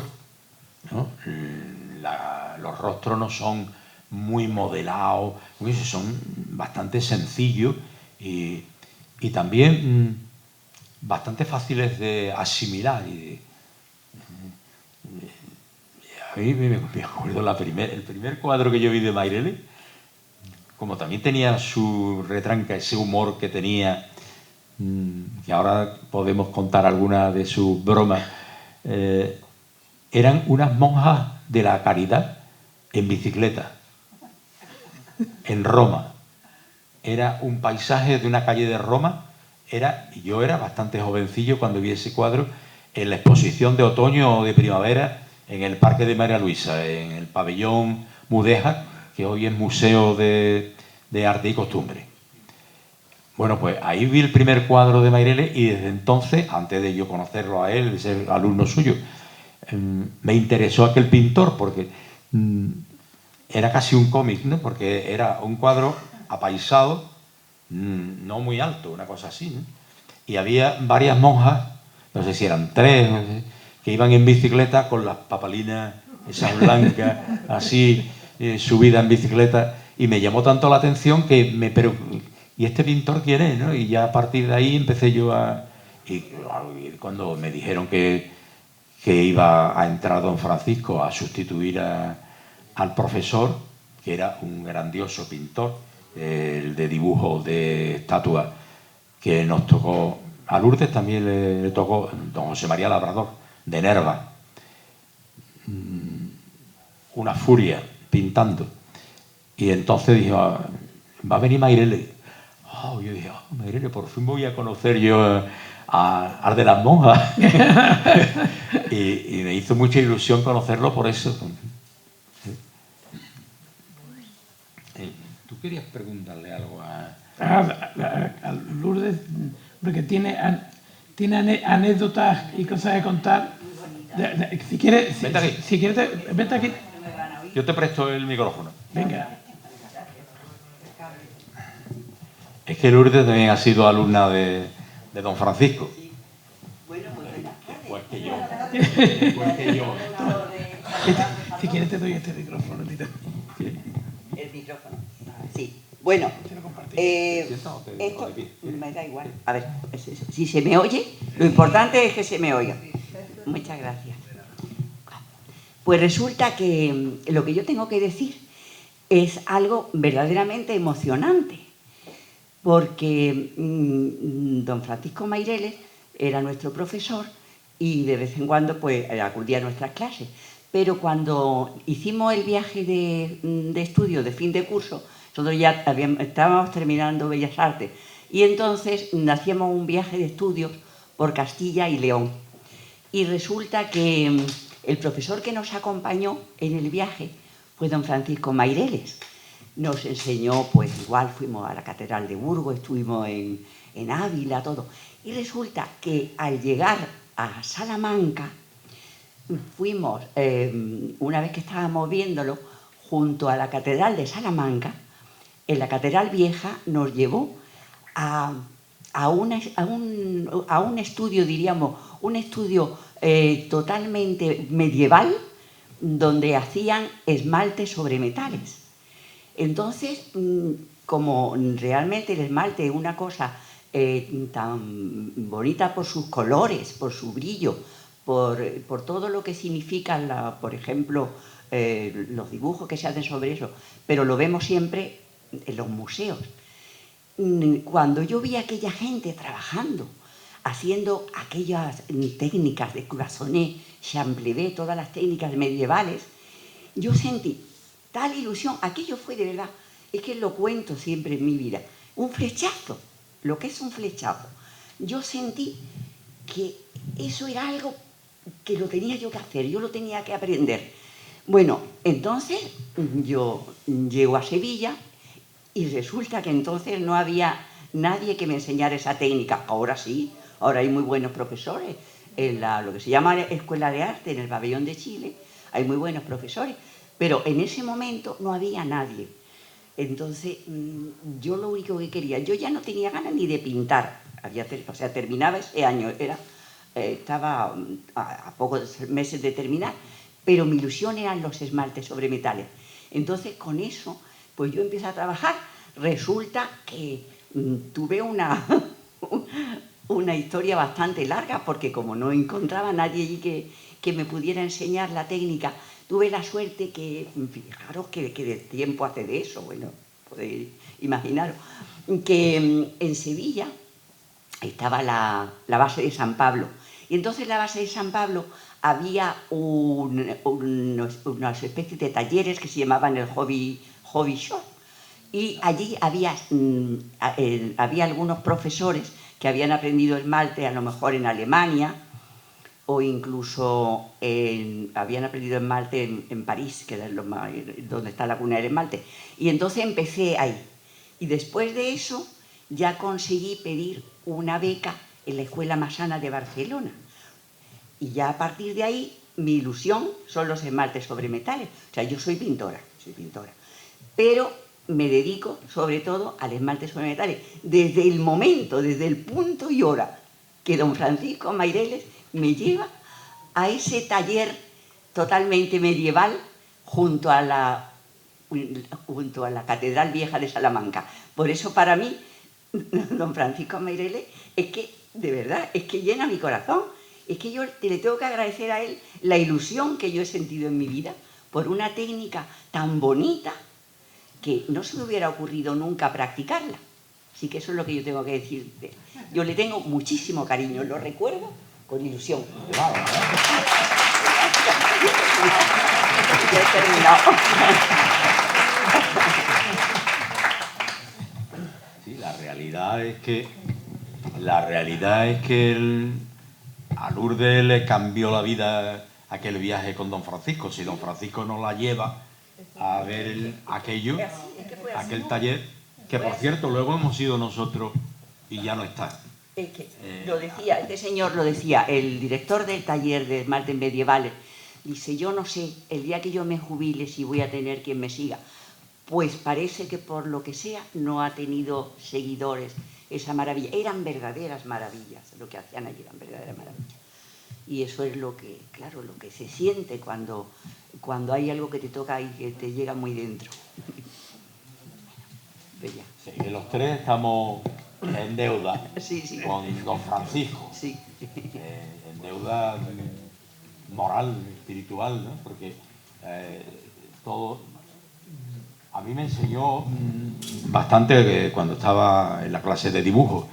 ¿no? Los rostros no son muy modelados, son bastante sencillos y también bastante fáciles de asimilar. A mí me acuerdo el primer cuadro que yo vi de Mairele, como también tenía su retranca, ese humor que tenía, que ahora podemos contar algunas de sus bromas, eran unas monjas de la Caridad en bicicleta, en Roma. Era un paisaje de una calle de Roma. Yo era bastante jovencillo cuando vi ese cuadro en la exposición de otoño o de primavera en el Parque de María Luisa, en el pabellón Mudéjar, que hoy es Museo de Arte y Costumbre. Bueno, pues ahí vi el primer cuadro de Mairele y desde entonces, antes de yo conocerlo a él, de ser alumno suyo, me interesó aquel pintor porque era casi un cómic, ¿no? Porque era un cuadro apaisado, no muy alto, una cosa así, ¿no? Y había varias monjas, no sé si eran 3, no sé, que iban en bicicleta con las papalinas esas blancas, así, subidas en bicicleta, y me llamó tanto la atención que ¿y este pintor quién es? ¿No? Y ya a partir de ahí empecé yo y cuando me dijeron que iba a entrar don Francisco a sustituir al profesor, que era un grandioso pintor, el de dibujo de estatuas, que nos tocó, a Lourdes también le tocó don José María Labrador, de Nerva, una furia pintando. Y entonces dijo, va a venir Mairele. Yo dije, Mairele, por fin voy a conocer yo al de las monjas. y me hizo mucha ilusión conocerlo por eso. ¿Tú querías preguntarle algo a Lourdes? Porque tiene anécdotas y cosas de contar. Si quieres, vete aquí. Yo te presto el micrófono. Venga. Es que Lourdes también ha sido alumna de don Francisco. Bueno, pues Pues que yo Porque yo. Si quieres te doy este micrófono, Tito. El micrófono. Sí. Bueno, esto me da igual. A ver, si se me oye, lo importante es que se me oiga. Muchas gracias. Pues resulta que lo que yo tengo que decir es algo verdaderamente emocionante, porque don Francisco Maireles era nuestro profesor y de vez en cuando pues acudía a nuestras clases. Pero cuando hicimos el viaje de estudio de fin de curso, nosotros ya estábamos terminando Bellas Artes y entonces hacíamos un viaje de estudios por Castilla y León. Y resulta que el profesor que nos acompañó en el viaje fue don Francisco Maireles. Nos enseñó, pues igual fuimos a la Catedral de Burgos, estuvimos en Ávila, todo. Y resulta que al llegar a Salamanca, fuimos, una vez que estábamos viéndolo, junto a la Catedral de Salamanca, en la Catedral Vieja nos llevó a un estudio, diríamos, un estudio totalmente medieval, donde hacían esmaltes sobre metales. Entonces, como realmente el esmalte es una cosa tan bonita por sus colores, por su brillo, por todo lo que significan, por ejemplo, los dibujos que se hacen sobre eso, pero lo vemos siempre en los museos. Cuando yo vi a aquella gente trabajando, haciendo aquellas técnicas de cloisonné, champlevé, todas las técnicas medievales, yo sentí tal ilusión. Aquello fue de verdad, es que lo cuento siempre en mi vida, un flechazo, lo que es un flechazo. Yo sentí que eso era algo que lo tenía yo que hacer, yo lo tenía que aprender. Bueno, entonces yo llego a Sevilla y resulta que entonces no había nadie que me enseñara esa técnica. Ahora sí, ahora hay muy buenos profesores. En lo que se llama Escuela de Arte, en el Pabellón de Chile, hay muy buenos profesores. Pero en ese momento no había nadie. Entonces, yo lo único que quería, yo ya no tenía ganas ni de pintar. Terminaba ese año, estaba a pocos meses de terminar, pero mi ilusión eran los esmaltes sobre metales. Entonces, con eso, pues yo empecé a trabajar. Resulta que tuve una historia bastante larga, porque como no encontraba a nadie allí que me pudiera enseñar la técnica, tuve la suerte que, fijaros que de tiempo hace de eso, bueno, podéis imaginaros, que en Sevilla estaba la base de San Pablo. Y entonces en la base de San Pablo había unas especies de talleres que se llamaban el hobby shop. Y allí había algunos profesores que habían aprendido esmalte, a lo mejor en Alemania, o incluso habían aprendido esmalte en París, que es donde está la cuna del esmalte. Y entonces empecé ahí. Y después de eso ya conseguí pedir una beca en la Escuela Massana de Barcelona. Y ya a partir de ahí, mi ilusión son los esmaltes sobre metales. O sea, yo soy pintora. Pero me dedico sobre todo al esmalte sobre metales. Desde el punto y hora que don Francisco Maireles me lleva a ese taller totalmente medieval junto a la Catedral Vieja de Salamanca. Por eso para mí, don Francisco Maireles, es que, de verdad, es que llena mi corazón. Es que yo le tengo que agradecer a él la ilusión que yo he sentido en mi vida por una técnica tan bonita que no se me hubiera ocurrido nunca practicarla. Así que eso es lo que yo tengo que decir. Yo le tengo muchísimo cariño, lo recuerdo con ilusión. Ya he terminado. Sí, la realidad es que a Lourdes le cambió la vida aquel viaje con don Francisco. Si don Francisco no la lleva a ver aquel taller, que por cierto luego hemos ido nosotros y ya no está. Es que lo decía, este señor lo decía, el director del taller de esmaltes medievales, dice, yo no sé, el día que yo me jubile si voy a tener quien me siga. Pues parece que por lo que sea no ha tenido seguidores esa maravilla. Eran verdaderas maravillas, lo que hacían allí eran verdaderas maravillas. Y eso es lo que, claro, lo que se siente cuando hay algo que te toca y que te llega muy dentro. Bella. Sí, los tres estamos en deuda Sí, sí. con don Francisco. Sí. En deuda moral, espiritual, ¿no? Porque todo... A mí me enseñó bastante cuando estaba en la clase de dibujo.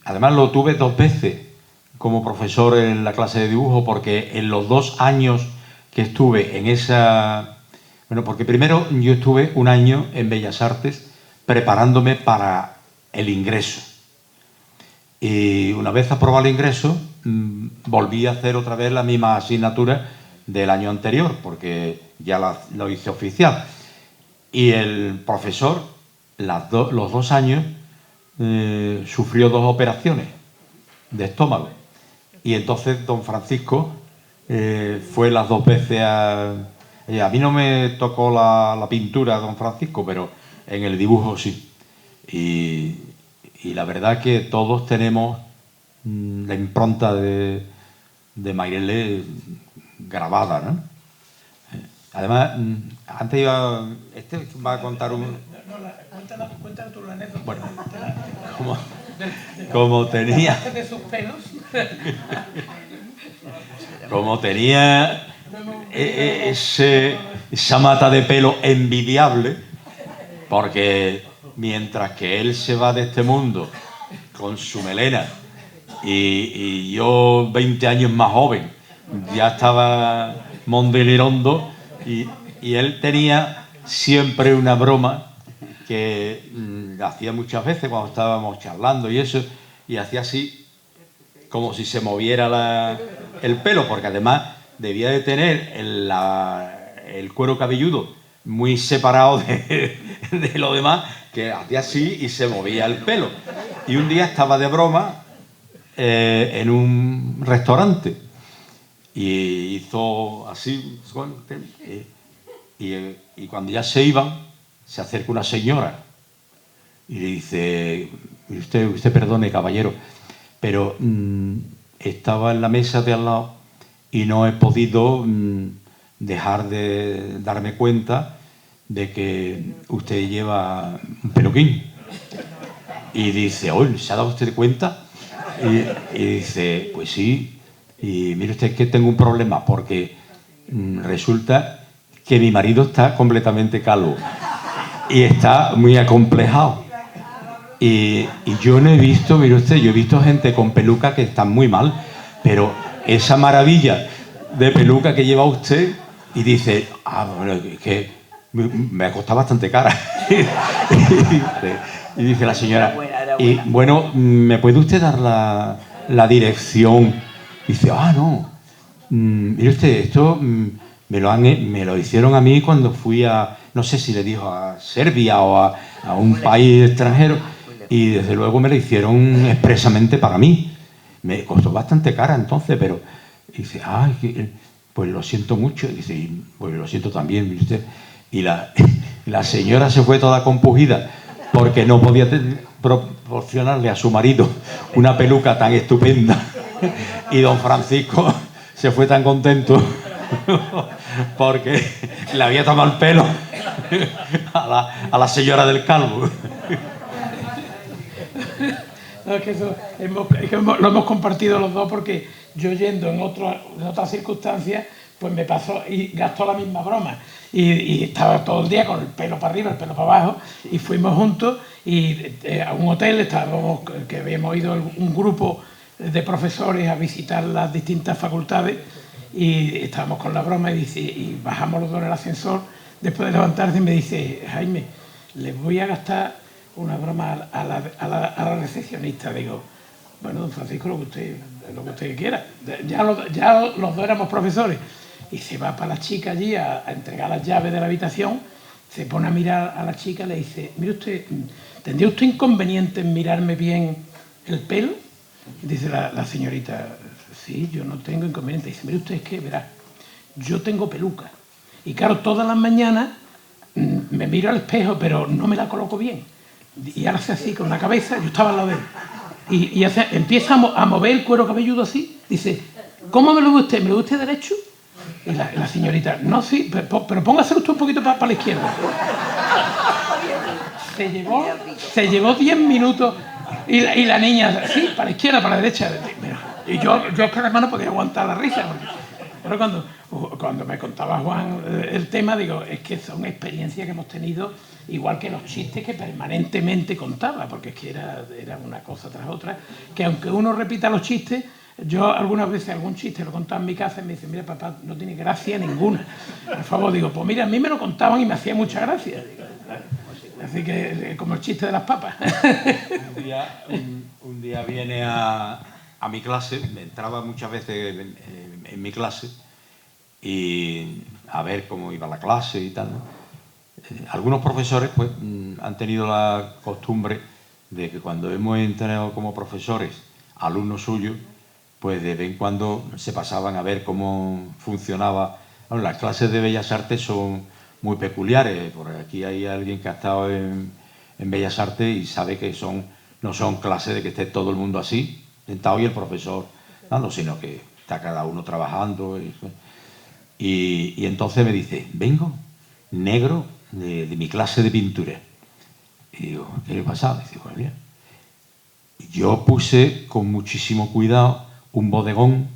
Además lo tuve 2 veces como profesor en la clase de dibujo, porque en los 2 años que estuve en esa... Bueno, porque primero yo estuve 1 año en Bellas Artes preparándome para el ingreso. Y una vez aprobado el ingreso, volví a hacer otra vez la misma asignatura del año anterior, porque ya lo hice oficial. Y el profesor, los 2 años, sufrió 2 operaciones de estómago. Y entonces don Francisco fue las 2 veces a mí no me tocó la pintura don Francisco, pero en el dibujo sí. Y la verdad que todos tenemos la impronta de Mayrele grabada, ¿no? Además, antes iba... Este va a contar un... Cuéntala tú la anécdota. Bueno, como tenía... De sus pelos. Como tenía esa mata de pelo envidiable, porque mientras que él se va de este mundo con su melena y yo 20 años más joven, ya estaba mondelerondo y él tenía siempre una broma que hacía muchas veces cuando estábamos charlando y eso, y hacía así como si se moviera el pelo, porque además debía de tener el cuero cabelludo muy separado de lo demás, que hacía así y se movía el pelo. Y un día estaba de broma en un restaurante y hizo así, y cuando ya se iban, se acerca una señora y le dice: usted perdone, caballero, pero estaba en la mesa de al lado y no he podido dejar de darme cuenta de que usted lleva un peluquín. Y dice: oye, ¿se ha dado usted cuenta? Y dice: pues sí, y mire usted que tengo un problema, porque resulta que mi marido está completamente calvo y está muy acomplejado. Y yo no he visto, mire usted, yo he visto gente con peluca que están muy mal, pero esa maravilla de peluca que lleva usted, y dice: bueno, que me ha costado bastante cara. y dice la señora: y bueno, ¿me puede usted dar la dirección? Dice: no, mire usted, esto me lo hicieron a mí cuando fui no sé si le dijo a Serbia o a un país extranjero, y desde luego me lo hicieron expresamente para mí. Me costó bastante cara entonces, pero dice: pues lo siento mucho. Dice: pues lo siento también, mire usted. Y la señora se fue toda compungida porque no podía proporcionarle a su marido una peluca tan estupenda. Y don Francisco se fue tan contento porque le había tomado el pelo a la señora del calvo. No, es que eso lo hemos compartido los dos, porque yo yendo en otras circunstancias, pues me pasó y gastó la misma broma. Y estaba todo el día con el pelo para arriba, el pelo para abajo, y fuimos juntos a un hotel, que habíamos ido un grupo de profesores a visitar las distintas facultades, y estábamos con la broma y bajamos los dos en el ascensor, después de levantarse, y me dice: Jaime, les voy a gastar una broma a la recepcionista. Digo: bueno, don Francisco, lo que usted quiera. Ya los dos éramos profesores. Y se va para la chica allí a entregar las llaves de la habitación, se pone a mirar a la chica y le dice: mire usted, ¿tendría usted inconveniente en mirarme bien el pelo? Y dice la señorita: sí, yo no tengo inconveniente. Dice: mire usted, es que verá, yo tengo peluca. Y claro, todas las mañanas me miro al espejo, pero no me la coloco bien. Y ahora hace así con la cabeza, yo estaba al lado de él. Y empieza a mover el cuero cabelludo así. Dice: ¿cómo me lo ve usted? ¿Me lo ve usted derecho? Y la señorita, no, sí, pero póngase usted un poquito para la izquierda. Se llevó 10 minutos y la niña, sí, para la izquierda, para la derecha. Y yo es que además no podía aguantar la risa. Pero cuando me contaba Juan el tema, digo, es que son experiencias que hemos tenido, igual que los chistes que permanentemente contaba, porque es que era una cosa tras otra, que aunque uno repita los chistes, yo algunas veces algún chiste lo contaba en mi casa y me dice, mira papá, no tiene gracia ninguna. Por favor, digo, pues mira, a mí me lo contaban y me hacía mucha gracia. Así que como el chiste de las papas. Un día viene a mi clase, me entraba muchas veces en mi clase y a ver cómo iba la clase y tal, ¿no? Algunos profesores pues han tenido la costumbre de que cuando hemos entrenado como profesores alumnos suyos, pues de vez en cuando se pasaban a ver cómo funcionaba. Bueno, las clases de Bellas Artes son muy peculiares, por aquí hay alguien que ha estado en Bellas Artes y sabe que no son clases de que esté todo el mundo así, sentado y el profesor dando, sino que está cada uno trabajando. Y entonces me dice, vengo negro de mi clase de pintura. Y digo, ¿qué le pasa? Dice, pues mira, yo puse con muchísimo cuidado un bodegón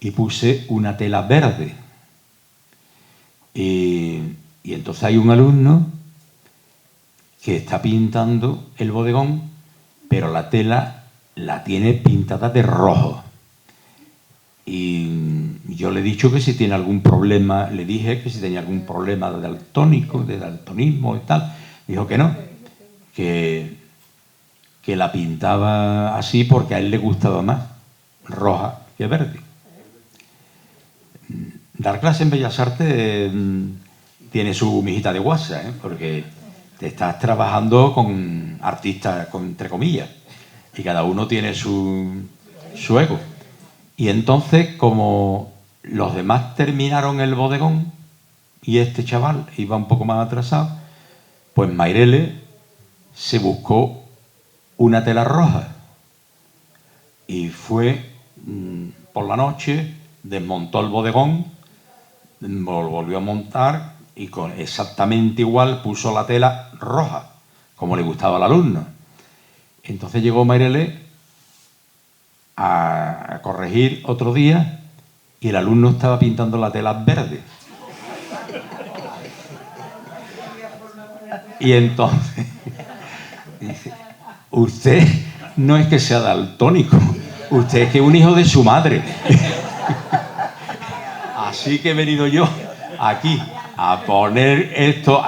y puse una tela verde. Y entonces hay un alumno que está pintando el bodegón, pero la tela la tiene pintada de rojo. Y yo le he dicho que si tiene algún problema, le dije que si tenía algún problema de daltonismo y tal. Dijo que no, que la pintaba así porque a él le gustaba más roja que verde. Dar clase en Bellas Artes tiene su mijita de guasa, porque te estás trabajando con artistas, entre comillas, y cada uno tiene su ego. Y entonces, como los demás terminaron el bodegón y este chaval iba un poco más atrasado, pues Mairele se buscó una tela roja y fue por la noche, desmontó el bodegón, volvió a montar y con exactamente igual puso la tela roja, como le gustaba al alumno. Entonces llegó Mairele a corregir otro día y el alumno estaba pintando la tela verde. Y entonces dice, usted no es que sea daltónico, usted es que es un hijo de su madre. Así que he venido yo aquí a poner esto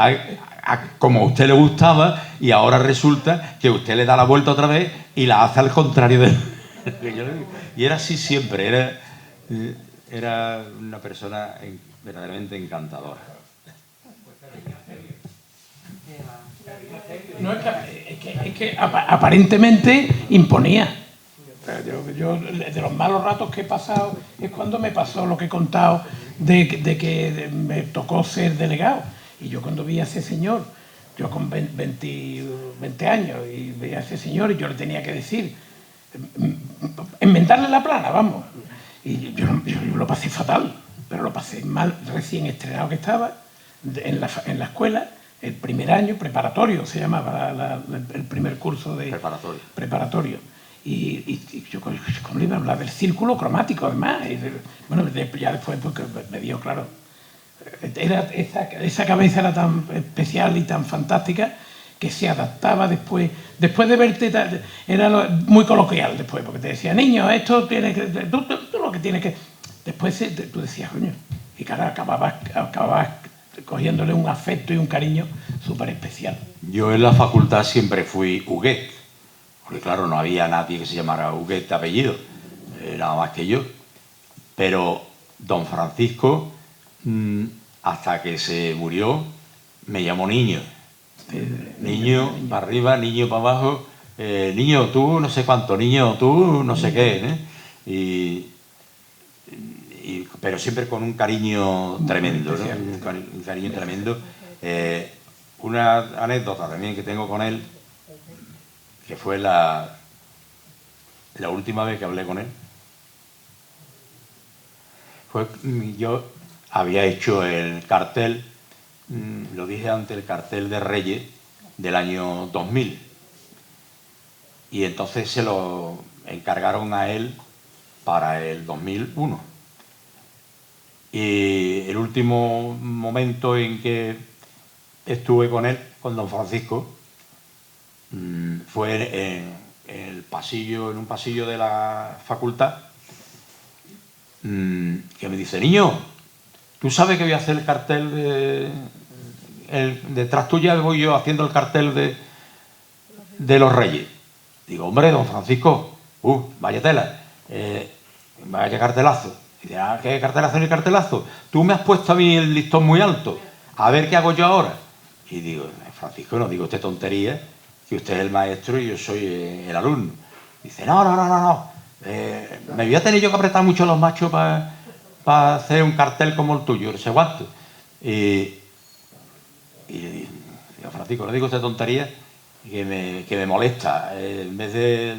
como a usted le gustaba y ahora resulta que usted le da la vuelta otra vez y la hace al contrario de... Y era así siempre, era una persona verdaderamente encantadora. No, es que aparentemente imponía. Yo de los malos ratos que he pasado es cuando me pasó lo que he contado de que me tocó ser delegado. Y yo cuando vi a ese señor, yo con 20 años, y veía a ese señor y yo le tenía que decir, inventarle la plana, vamos. Y yo lo pasé fatal, pero lo pasé mal, recién estrenado que estaba en la escuela. El primer año, preparatorio se llamaba, el primer curso de preparatorio. Y yo ¿cómo le iba a hablar del círculo cromático, además? Bueno, ya después porque me dio claro. Esa cabeza era tan especial y tan fantástica que se adaptaba después de verte, era muy coloquial después, porque te decía, niño, esto tiene que... Tú lo que tienes que... Después tú decías, coño, y claro, acababas cogiéndole un afecto y un cariño súper especial. Yo en la facultad siempre fui Huguet, porque claro, no había nadie que se llamara Huguet de apellido, nada más que yo. Pero don Francisco, hasta que se murió, me llamó niño. Niño para arriba, niño para abajo, niño tú no sé cuánto, niño tú no sé qué, pero siempre con un cariño tremendo, ¿no? Un cariño tremendo. Una anécdota también que tengo con él, que fue la última vez que hablé con él, Yo había hecho el cartel, lo dije antes, el cartel de Reyes del año 2000. Y entonces se lo encargaron a él para el 2001. Y el último momento en que estuve con él, con don Francisco, fue en un pasillo de la facultad, que me dice: niño, ¿tú sabes que voy a hacer el cartel detrás tuya voy yo haciendo el cartel de los Reyes? Digo: hombre, don Francisco, vaya tela, vaya cartelazo. Dice: ¿qué cartelazo ni cartelazo? Tú me has puesto a mí el listón muy alto, a ver qué hago yo ahora. Y digo: Francisco, no digo usted tontería, que usted es el maestro y yo soy el alumno. Dice: no. Me voy a tener yo que apretar mucho los machos para hacer un cartel como el tuyo, no sé cuánto. Y digo: Francisco, no digo usted tontería, que me molesta. En vez de...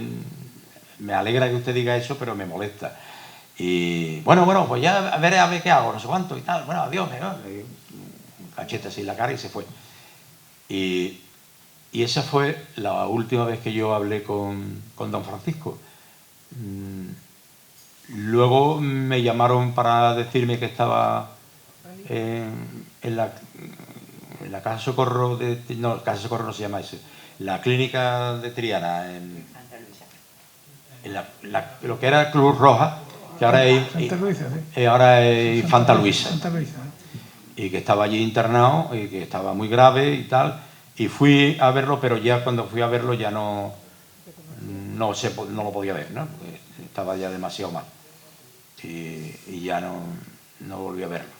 Me alegra que usted diga eso, pero me molesta. Y bueno, pues ya a ver qué hago, no sé cuánto y tal. Bueno, adiós, un cachete así en la cara y se fue. Y esa fue la última vez que yo hablé con don Francisco. Luego me llamaron para decirme que estaba en la Casa Socorro no, Casa Socorro no se llama eso, la clínica de Triana, en lo que era Cruz Roja, que ahora es Santa Luisa, sí. Ahora es Santa Luisa. Santa Luisa. Y que estaba allí internado y que estaba muy grave y tal. Y fui a verlo, pero ya cuando fui a verlo ya no lo podía ver, ¿no? Porque estaba ya demasiado mal. Y ya no volví a verlo.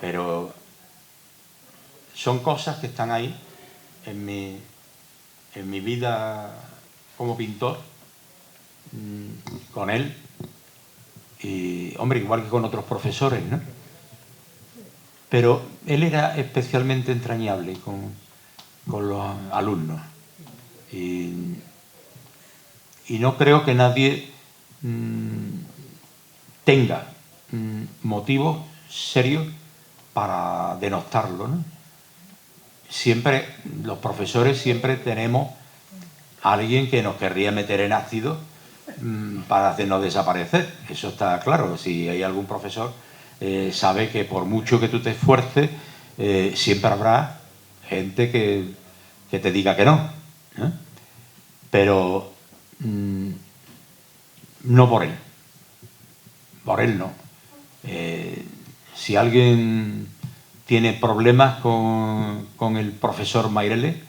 Pero son cosas que están ahí en mi vida como pintor, con él. Y, hombre, igual que con otros profesores, ¿no? Pero él era especialmente entrañable con los alumnos. Y no creo que nadie tenga motivos serios para denostarlo, ¿no? Siempre, los profesores siempre tenemos a alguien que nos querría meter en ácido para hacernos desaparecer. Eso está claro. Si hay algún profesor, sabe que por mucho que tú te esfuerces, siempre habrá gente que te diga que no, ¿eh? Pero no por él. Por él no. Si alguien tiene problemas con el profesor Mairele,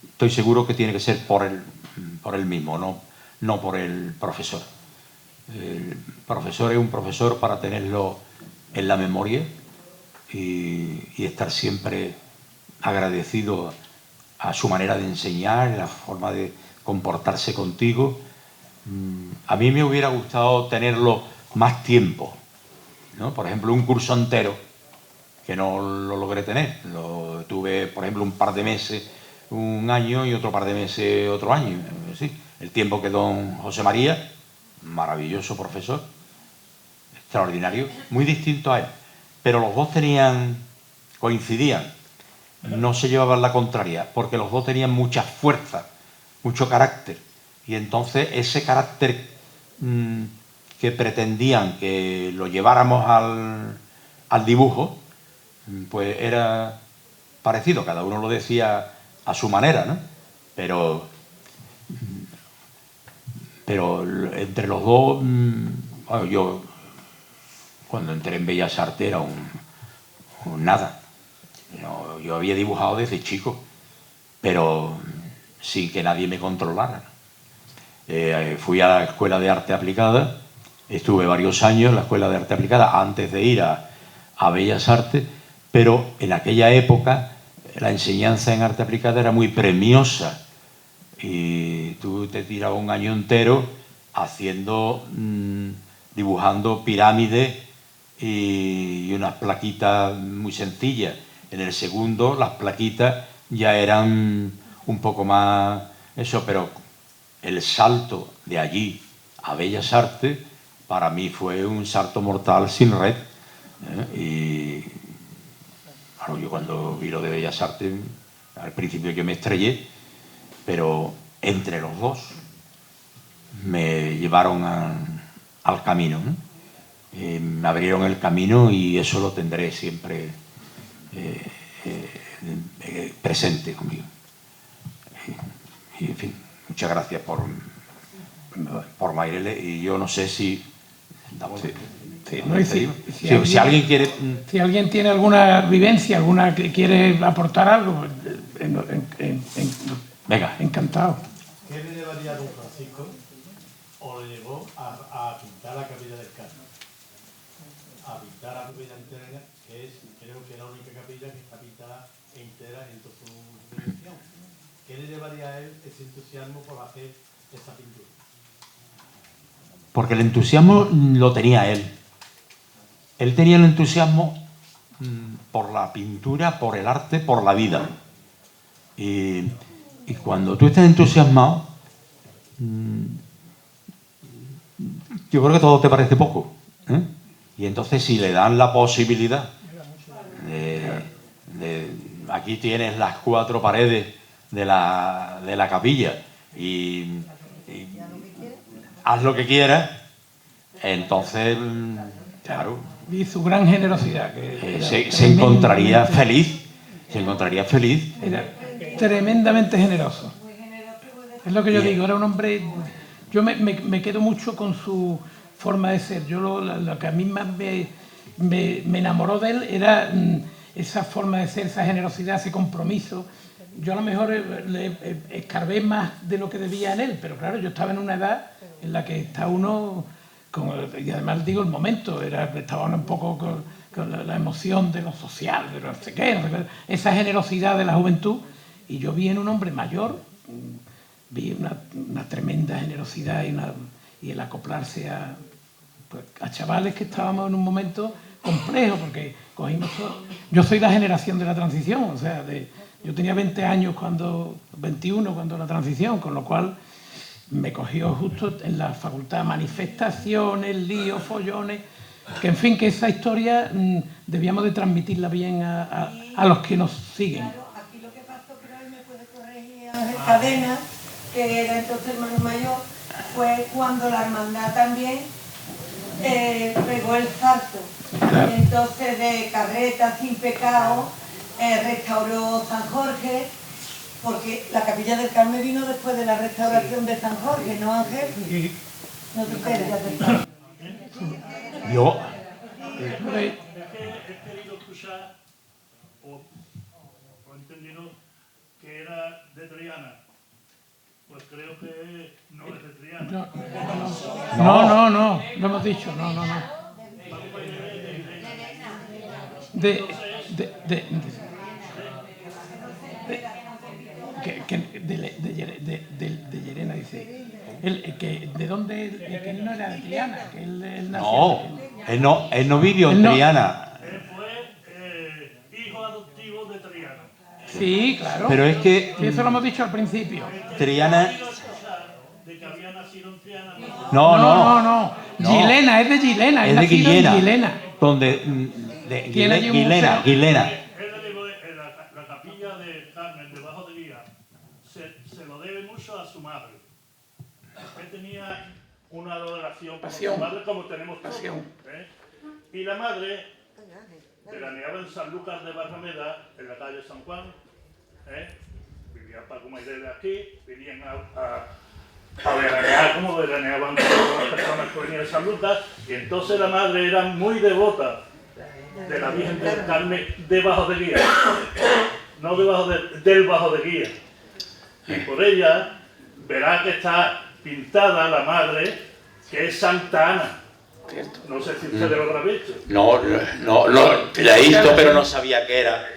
estoy seguro que tiene que ser por él mismo, no por el profesor. El profesor es un profesor para tenerlo en la memoria y estar siempre agradecido a su manera de enseñar, la forma de comportarse contigo. A mí me hubiera gustado tenerlo más tiempo, ¿no? Por ejemplo, un curso entero, que no lo logré tener. Lo tuve, por ejemplo, un par de meses, un año, y otro par de meses, otro año. Sí, el tiempo que don José María, maravilloso profesor, extraordinario, muy distinto a él. Pero los dos coincidían, no se llevaban la contraria, porque los dos tenían mucha fuerza, mucho carácter. Y entonces ese carácter que pretendían que lo lleváramos al dibujo, pues era parecido, cada uno lo decía a su manera, ¿no? Pero entre los dos, bueno, yo cuando entré en Bellas Artes era un nada. Yo había dibujado desde chico, pero sin que nadie me controlara. Fui a la Escuela de Arte Aplicada, estuve varios años en la Escuela de Arte Aplicada antes de ir a Bellas Artes, pero en aquella época la enseñanza en arte aplicada era muy premiosa y tú te tirabas un año entero dibujando pirámides y unas plaquitas muy sencillas. En el segundo las plaquitas ya eran un poco más eso, pero el salto de allí a Bellas Artes para mí fue un salto mortal sin red. Y claro, yo cuando vi lo de Bellas Artes, al principio yo me estrellé, pero entre los dos me llevaron al camino, ¿no? Me abrieron el camino y eso lo tendré siempre presente conmigo. Y en fin, muchas gracias por Mayrele, y yo no sé si... Si alguien quiere... Si alguien tiene alguna vivencia, alguna que quiere aportar algo, venga. Encantado. ¿Qué le llevaría a don Francisco o le llevó a pintar la Capilla del Carmen? A pintar la capilla entera, que es, creo que es la única capilla que está pintada entera en toda su dimensión. ¿Qué le llevaría a él ese entusiasmo por hacer esa pintura? Porque el entusiasmo lo tenía él. Él tenía el entusiasmo por la pintura, por el arte, por la vida. Y cuando tú estás entusiasmado, yo creo que todo te parece poco, ¿eh? Y entonces si le dan la posibilidad aquí tienes las 4 paredes de la capilla y haz lo que quieras, entonces, claro, Y su gran generosidad. Se encontraría feliz. Era tremendamente generoso. Es lo que yo digo, era un hombre... Yo me quedo mucho con su forma de ser. Yo lo que a mí más me enamoró de él era esa forma de ser, esa generosidad, ese compromiso. Yo a lo mejor le escarbé más de lo que debía en él, pero claro, yo estaba en una edad en la que está uno... y además digo el momento, estaba un poco con la emoción de lo social, de no sé qué, esa generosidad de la juventud, y yo vi en un hombre mayor, vi una tremenda generosidad y el acoplarse a chavales que estábamos en un momento complejo, porque cogimos todo. Yo soy la generación de la transición, o sea, yo tenía 20 años 21 cuando la transición, con lo cual me cogió justo en la facultad, manifestaciones, líos, follones, que en fin, que esa historia debíamos de transmitirla bien a los que nos siguen. Claro, aquí lo que pasó, creo que me puede corregir Ángel Cadena, que era entonces hermano mayor, fue cuando la hermandad también pegó el salto. Claro. Entonces de carreta sin pecado, restauró San Jorge, porque la Capilla del Carmen vino después de la restauración de San Jorge, ¿no, Ángel? No te esperes, ya te esperes. Yo... He querido escuchar, o he entendido que era de Triana. Pues creo que no es de Triana. No, lo hemos dicho, no. De Llerena, dice. ¿De dónde? Que él no era de Triana, que él nació. Él no vivió en Triana. Él fue hijo adoptivo de Triana. Sí, claro. Pero es que... Sí, eso lo hemos dicho al principio. Triana... De que había nacido en Triana. No. Gilena, es de Gilena. Es de Gilena. Donde... Guilena. La capilla de Carmen, debajo de Guía, se lo debe mucho a su madre. Él tenía una adoración por su madre como tenemos todos. Y la madre veraneaba en San Lucas de Barrameda, en la calle San Juan. Vivía Paco Mayrele aquí, venían a veranear como veraneaban todas las personas que venían de San Lucas. Y entonces la madre era muy devota de la Virgen del Carmen debajo de Guía, no debajo del bajo de Guía. Y por ella verá que está pintada la madre, que es Santa Ana. No sé si ustedes lo habrán visto. No, la he visto, pero no sabía que era.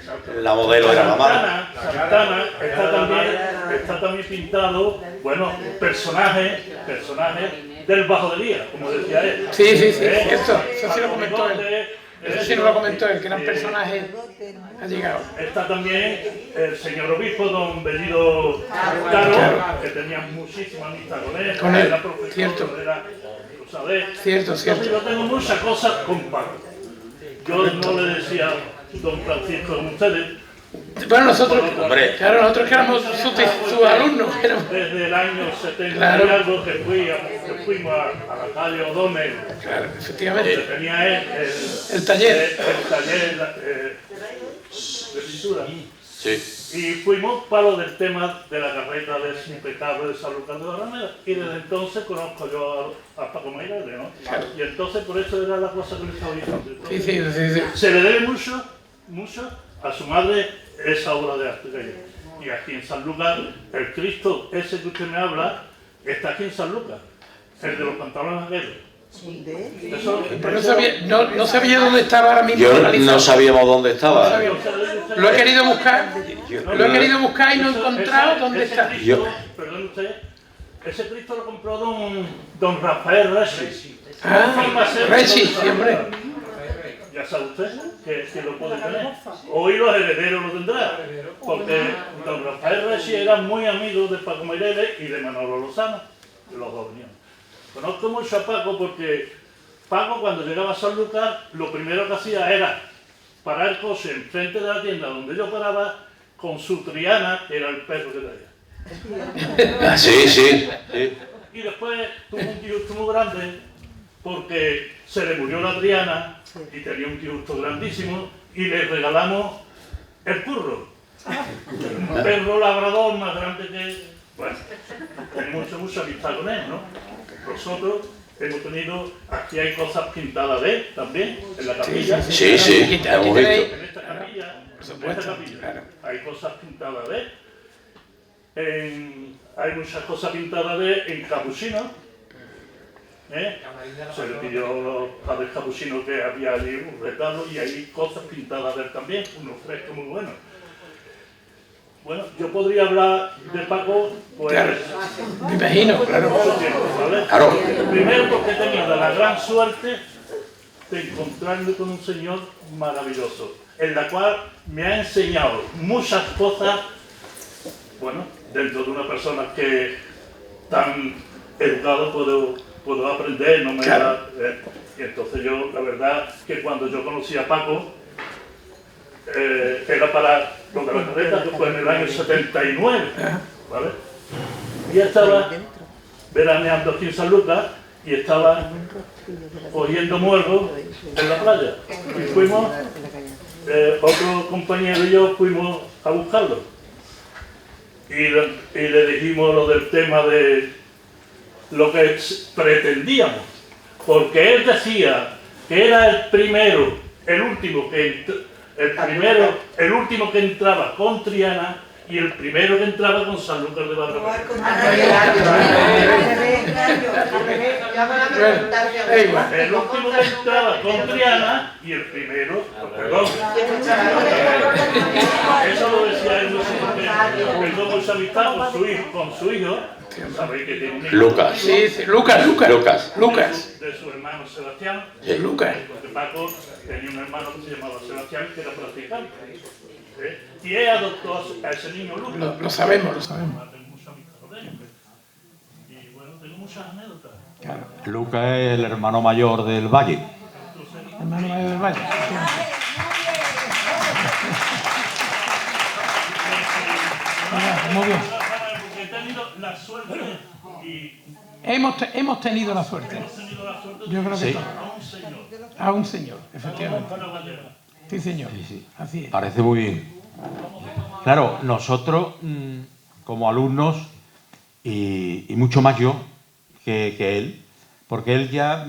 La modelo era la madre. Santa Ana está también pintado, bueno, personaje del bajo de Guía, como decía él. Sí, eso sí lo comentó él. Eso sí nos lo comentó él, que eran personajes allegados. Está también el señor obispo, don Bellido Caro, que tenía muchísima amistad con él, era profesor, cierto. era cruzador. Cierto. Entonces yo tengo muchas cosas con Paco. Yo no le decía don Francisco como ustedes. Bueno, nosotros, claro, nosotros que éramos sus alumnos. Desde el año 70 Claro. y algo que fuimos a la calle O'Donnell. Claro, efectivamente. Donde tenía él El taller. el taller de pintura. Sí. Y fuimos para lo del tema de la carreta de impecable de San Lucas de la Alameda. Y desde entonces conozco yo a Paco Mairele, ¿no? Claro. Y entonces por eso era la cosa que le estaba diciendo. Entonces, Sí. se le debe mucho a su madre esa obra de arte que hay. Y aquí en San Lucas, el Cristo ese que usted me habla, está aquí en San Lucas, el de los pantalones aquellos. Pero no sabía dónde estaba ahora mismo. Yo no sabíamos dónde estaba. Lo he querido buscar. Lo he querido buscar y no he encontrado dónde está. Perdón usted, ese Cristo lo compró don Rafael Rechi. Rechi, siempre. Ya sabe usted que lo puede tener. Hoy los herederos lo tendrán. Porque don Rafael Rechi era muy amigo de Paco Mairele y de Manolo Lozano. Los dos venían. Conozco mucho a Paco porque Paco, cuando llegaba a San Lucas, lo primero que hacía era parar el coche enfrente de la tienda donde yo paraba con su Triana, que era el perro que traía. Sí. Y después tuvo un disgusto muy grande porque se le murió la Triana y tenía un disgusto grandísimo y le regalamos el Curro. Un perro labrador más grande que... Bueno, tenemos mucha amistad con él, ¿no? Nosotros hemos tenido... Aquí hay cosas pintadas de él también, en la capilla. Sí, hemos visto. En esta capilla, hay cosas pintadas de él. Hay muchas cosas pintadas de él en capuchino. Se le pidió a los padres capuchinos que había allí un retablo y hay cosas pintadas de él también, unos frescos muy buenos. Bueno, yo podría hablar de Paco, pues... Claro, me imagino, claro. Mucho tiempo, ¿vale? Claro. Primero porque he tenido la gran suerte de encontrarme con un señor maravilloso, en la cual me ha enseñado muchas cosas, bueno, dentro de una persona que tan educado puedo aprender, no me da... y entonces yo, la verdad, que cuando yo conocí a Paco, era para lo de la carreta, que fue en el año 79, ¿vale? Y estaba veraneando aquí en San Lucas y estaba cogiendo muergos en la playa. Y fuimos, otro compañero y yo fuimos a buscarlo. Y le dijimos lo del tema de lo que pretendíamos. Porque él decía que era el primero, el último que entraba con Triana y el primero que entraba con San Lucas de Barrameda. El último que entraba con Triana y el primero, perdón. Eso lo decía él, porque tuvo mucha amistad con su hijo. ¿Sabéis que tiene un hijo? Lucas. Sí, Lucas. De su hermano Sebastián. Sí. Lucas. Porque Paco tenía un hermano que se llamaba Sebastián, que era practicante. Y él adoptó a ese niño Lucas. Lo sabemos. Tengo mucha amistad con ellos. Y bueno, tengo muchas anécdotas. Claro. Lucas es el hermano mayor del Valle. Hermano mayor del Valle. Muy bien. Porque he tenido la suerte y Hemos tenido la suerte. Yo creo que Sí. todos. A un señor, efectivamente. Sí, señor. Así es. Parece muy bien. Claro, nosotros como alumnos y mucho más yo que él, porque él ya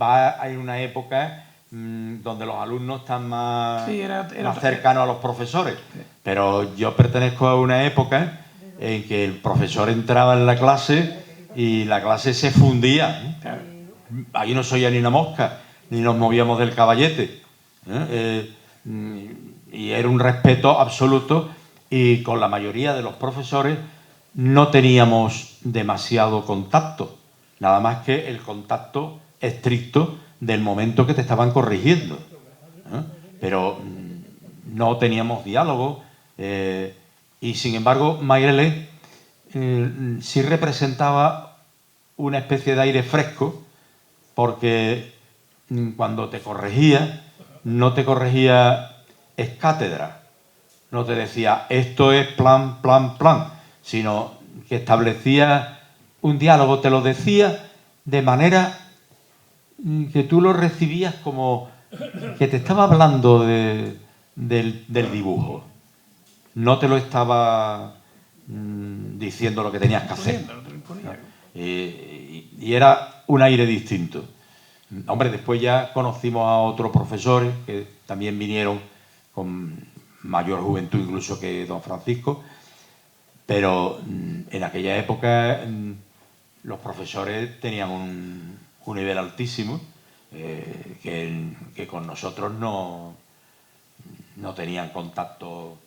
va en una época donde los alumnos están más, Sí, era más cercanos a los profesores, pero yo pertenezco a una época en que el profesor entraba en la clase y la clase se fundía, ¿eh? Claro. Ahí no soy ni una mosca, ni nos movíamos del caballete, y era un respeto absoluto, y con la mayoría de los profesores no teníamos demasiado contacto, nada más que el contacto estricto del momento que te estaban corrigiendo, ¿eh? Pero no teníamos diálogo, y sin embargo Mairele sí representaba una especie de aire fresco, porque cuando te corregía, no te corregía ex cátedra, no te decía esto es plan, plan, plan, sino que establecía un diálogo, te lo decía de manera que tú lo recibías como que te estaba hablando del dibujo, no te lo estaba diciendo lo que tenías que hacer, ¿no? Y era un aire distinto. Hombre, después ya conocimos a otros profesores que también vinieron con mayor juventud incluso que don Francisco, pero en aquella época los profesores tenían un nivel altísimo, que con nosotros no tenían contacto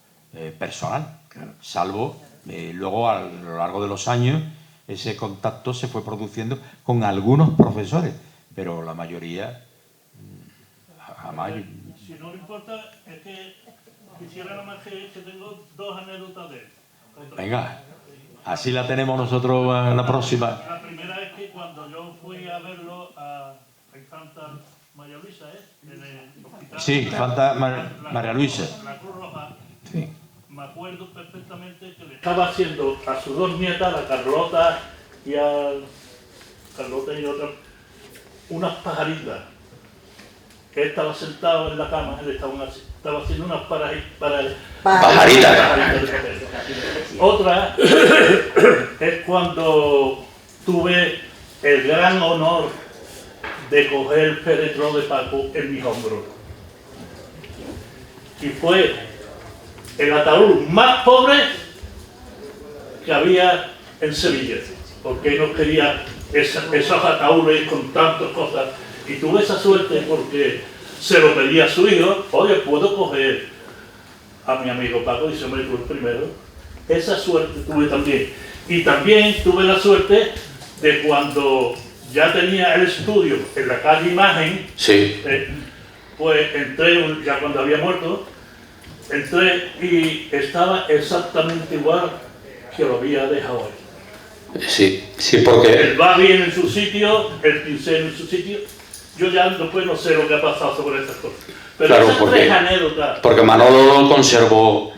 personal, salvo luego a lo largo de los años ese contacto se fue produciendo con algunos profesores, pero la mayoría jamás. Si no le importa, es que quisiera nada más que tengo dos anécdotas de él. Venga, así la tenemos nosotros la próxima. La primera es que cuando yo fui a verlo a Infanta María Luisa, en el hospital. Sí, Infanta María Luisa. La Cruz Roja. Sí. Me acuerdo perfectamente que le estaba haciendo a sus dos nietas, a Carlota y otra, unas pajaritas. Que estaba sentado en la cama, él estaba haciendo unas pajaritas. Otra es cuando tuve el gran honor de coger el féretro de Paco en mis hombros. Y fue el ataúd más pobre que había en Sevilla, porque no quería esos ataúdes con tantas cosas. Y tuve esa suerte porque se lo pedí a su hijo, oye, ¿puedo coger a mi amigo Paco? Y se me fue el primero. Esa suerte tuve también. Y también tuve la suerte de cuando ya tenía el estudio en la calle Imagen, Sí. Pues entré, ya cuando había muerto, entré y estaba exactamente igual que lo había dejado ahí. Sí, sí, porque... El Babi en su sitio, el pincel en su sitio. Yo ya después no sé lo que ha pasado sobre estas cosas. Pero Claro, esas tres anécdotas... Porque Manolo lo conservó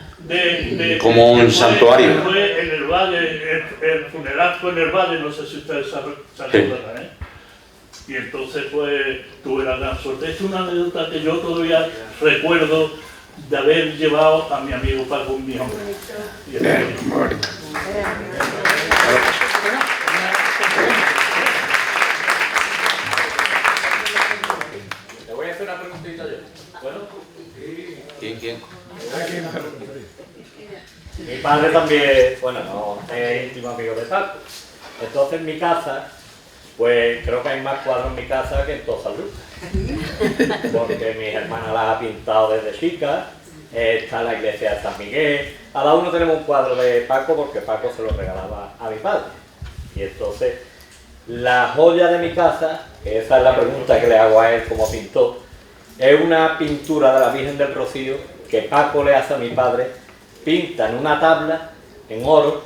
como un santuario. Fue en el Valle, el funeral fue en el Valle, no sé si ustedes se acuerdan, ¿eh? Y entonces pues tuve la gran suerte. Es una anécdota que yo todavía recuerdo de haber llevado a mi amigo Paco en mi hombre. Muy bonito. Le voy a hacer una preguntita yo. Bueno, ¿Quién? Mi padre también, bueno, no es íntimo amigo de Paco. Entonces en mi casa, pues creo que hay más cuadros en mi casa que en toda salud. Porque mi hermana las ha pintado desde chica, está la iglesia de San Miguel. Cada uno tenemos un cuadro de Paco porque Paco se lo regalaba a mi padre. Y entonces, la joya de mi casa, que esa es la pregunta que le hago a él como pintor, es una pintura de la Virgen del Rocío que Paco le hace a mi padre, pinta en una tabla en oro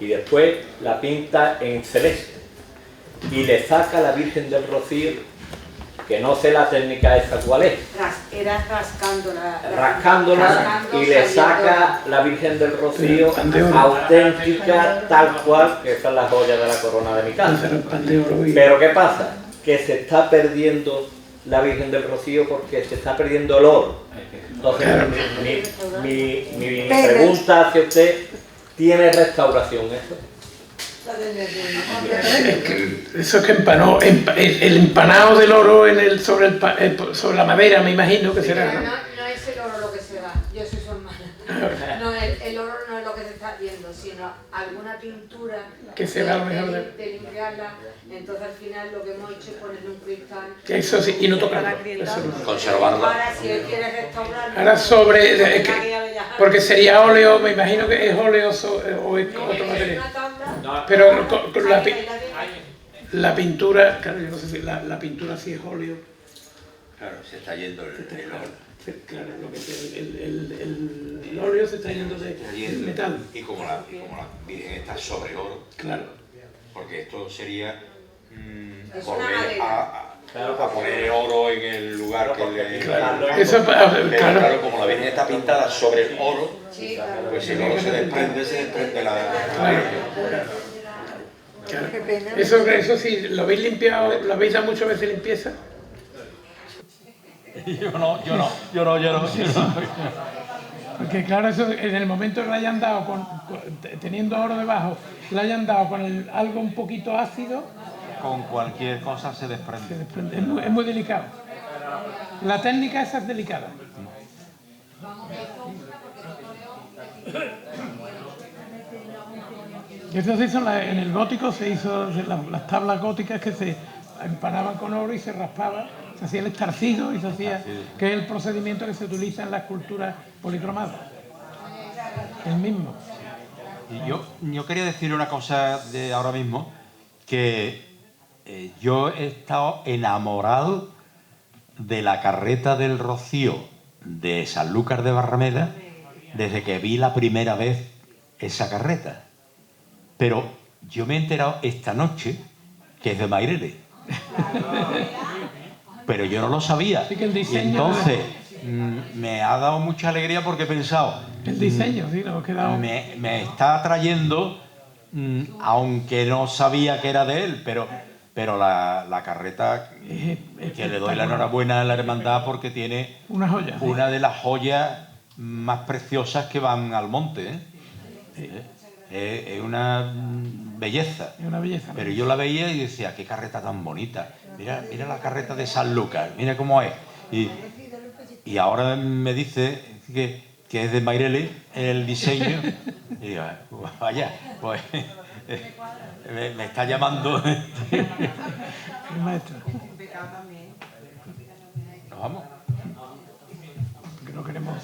y después la pinta en celeste y le saca la Virgen del Rocío, que no sé la técnica esa cuál es, Era rascándola y le saca la Virgen del Rocío auténtica, tal cual, que esa es la joya de la corona de mi casa. Pero ¿qué pasa? Que se está perdiendo la Virgen del Rocío porque se está perdiendo el oro. Entonces, mi pregunta hacia usted, ¿tiene restauración eso? Eso que empanó, el empanado del oro sobre la madera, me imagino que será. No es el oro lo que se va, yo soy su hermana. No, el oro no es lo que se está viendo, sino alguna pintura que se va a lo mejor de limpiarla. Entonces al final lo que hemos hecho es ponerle un cristal. Que eso sí, y no tocarlo. Conservarla. Ahora si él quiere restaurarlo. Ahora porque sería óleo, me imagino que es óleo o es otro material. Pero con la la pintura, claro, yo no sé si la pintura sí es óleo. Claro, se está yendo el óleo. Claro, lo que el óleo se está yendo del metal. Y como la Virgen está sobre oro. Claro. Porque esto sería volver a poner oro en el lugar que le... Claro, claro, como la Virgen está pintada sobre el oro, pues si el oro se desprende la... Claro. Eso sí, ¿lo habéis limpiado? ¿Lo habéis dado muchas veces limpieza? Yo no. Porque claro, eso en el momento que le hayan dado, teniendo oro debajo, le hayan dado con algo un poquito ácido... Con cualquier cosa se desprende. Es muy delicado. La técnica esa es delicada. Eso se hizo en el gótico, se hizo las tablas góticas que se empanaban con oro y se raspaba, se hacía el estarcido y se hacía, que es el procedimiento que se utiliza en las esculturas policromadas. El mismo. Y yo quería decir una cosa de ahora mismo, que yo he estado enamorado de la carreta del Rocío de Sanlúcar de Barrameda desde que vi la primera vez esa carreta. Pero yo me he enterado esta noche que es de Mairele. Pero yo no lo sabía. Sí, que el diseño, y entonces me ha dado mucha alegría porque he pensado... El diseño, sí, lo he quedado... Me está atrayendo, aunque no sabía que era de él, pero la carreta, que le doy la enhorabuena a la hermandad porque tiene una joya, una de las joyas más preciosas que van al monte, ¿eh? Sí. Es una belleza. Es una belleza. Pero yo la veía y decía, qué carreta tan bonita. Mira la carreta de Sanlúcar, mira cómo es. Y ahora me dice que es de Mairele el diseño. Y digo, vaya, pues me está llamando. El maestro. ¿Nos vamos? Que no queremos.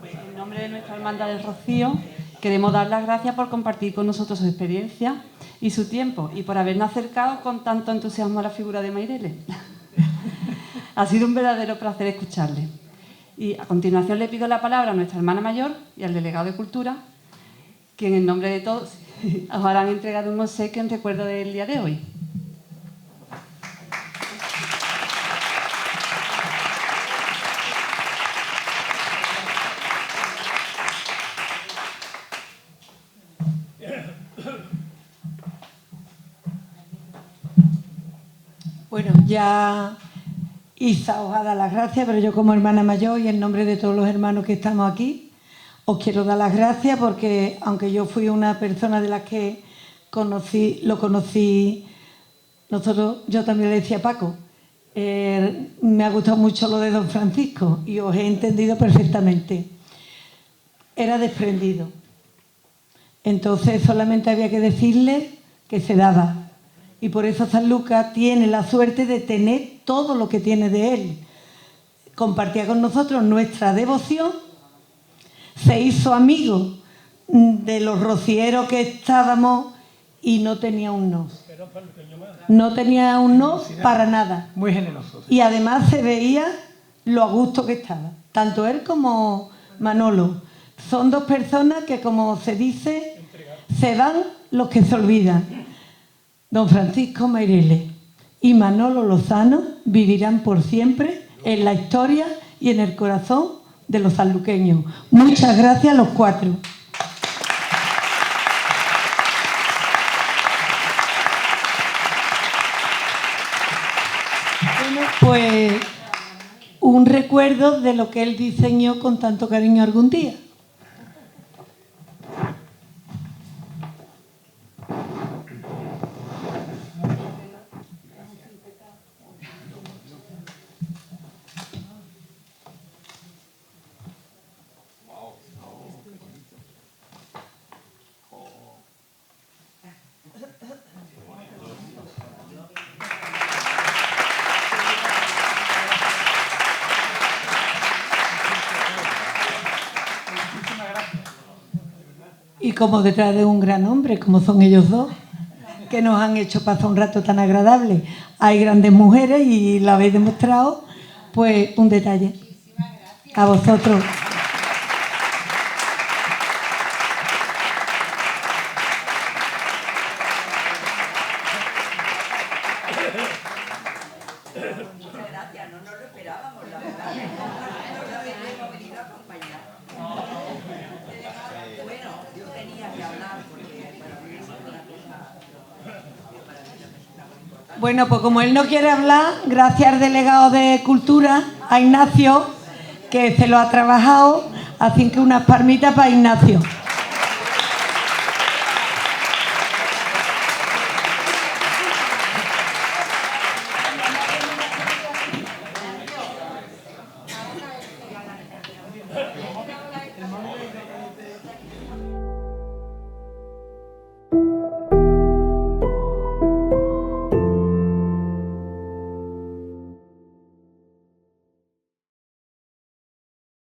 En nombre de nuestra hermandad del Rocío, queremos dar las gracias por compartir con nosotros su experiencia y su tiempo y por habernos acercado con tanto entusiasmo a la figura de Mairele. Ha sido un verdadero placer escucharle. Y a continuación le pido la palabra a nuestra hermana mayor y al delegado de Cultura, quien en nombre de todos os harán entregar un obsequio en recuerdo del día de hoy. Bueno, ya Isa os ha dado las gracias, pero yo como hermana mayor y en nombre de todos los hermanos que estamos aquí, os quiero dar las gracias porque aunque yo fui una persona de las que lo conocí, yo también le decía a Paco, me ha gustado mucho lo de don Francisco y os he entendido perfectamente. Era desprendido. Entonces solamente había que decirle que se daba. Y por eso Sanlúcar tiene la suerte de tener todo lo que tiene de él. Compartía con nosotros nuestra devoción, se hizo amigo de los rocieros que estábamos y no tenía un no. No tenía un no para nada. Muy generoso. Y además se veía lo a gusto que estaba. Tanto él como Manolo. Son dos personas que, como se dice, se van los que se olvidan. Don Francisco Mairele y Manolo Lozano vivirán por siempre en la historia y en el corazón de los sanluqueños. Muchas gracias a los cuatro. Bueno, pues un recuerdo de lo que él diseñó con tanto cariño algún día. Y como detrás de un gran hombre, como son ellos dos, que nos han hecho pasar un rato tan agradable. Hay grandes mujeres y lo habéis demostrado, pues un detalle. A vosotros. Muchas gracias, no nos lo esperábamos, la verdad. No habíamos venido a acompañar. Bueno, yo tenía que hablar porque para mí es una cosa que para mí representa muy importante. Bueno, pues como él no quiere hablar, gracias al delegado de Cultura, a Ignacio, que se lo ha trabajado, así que unas palmitas para Ignacio.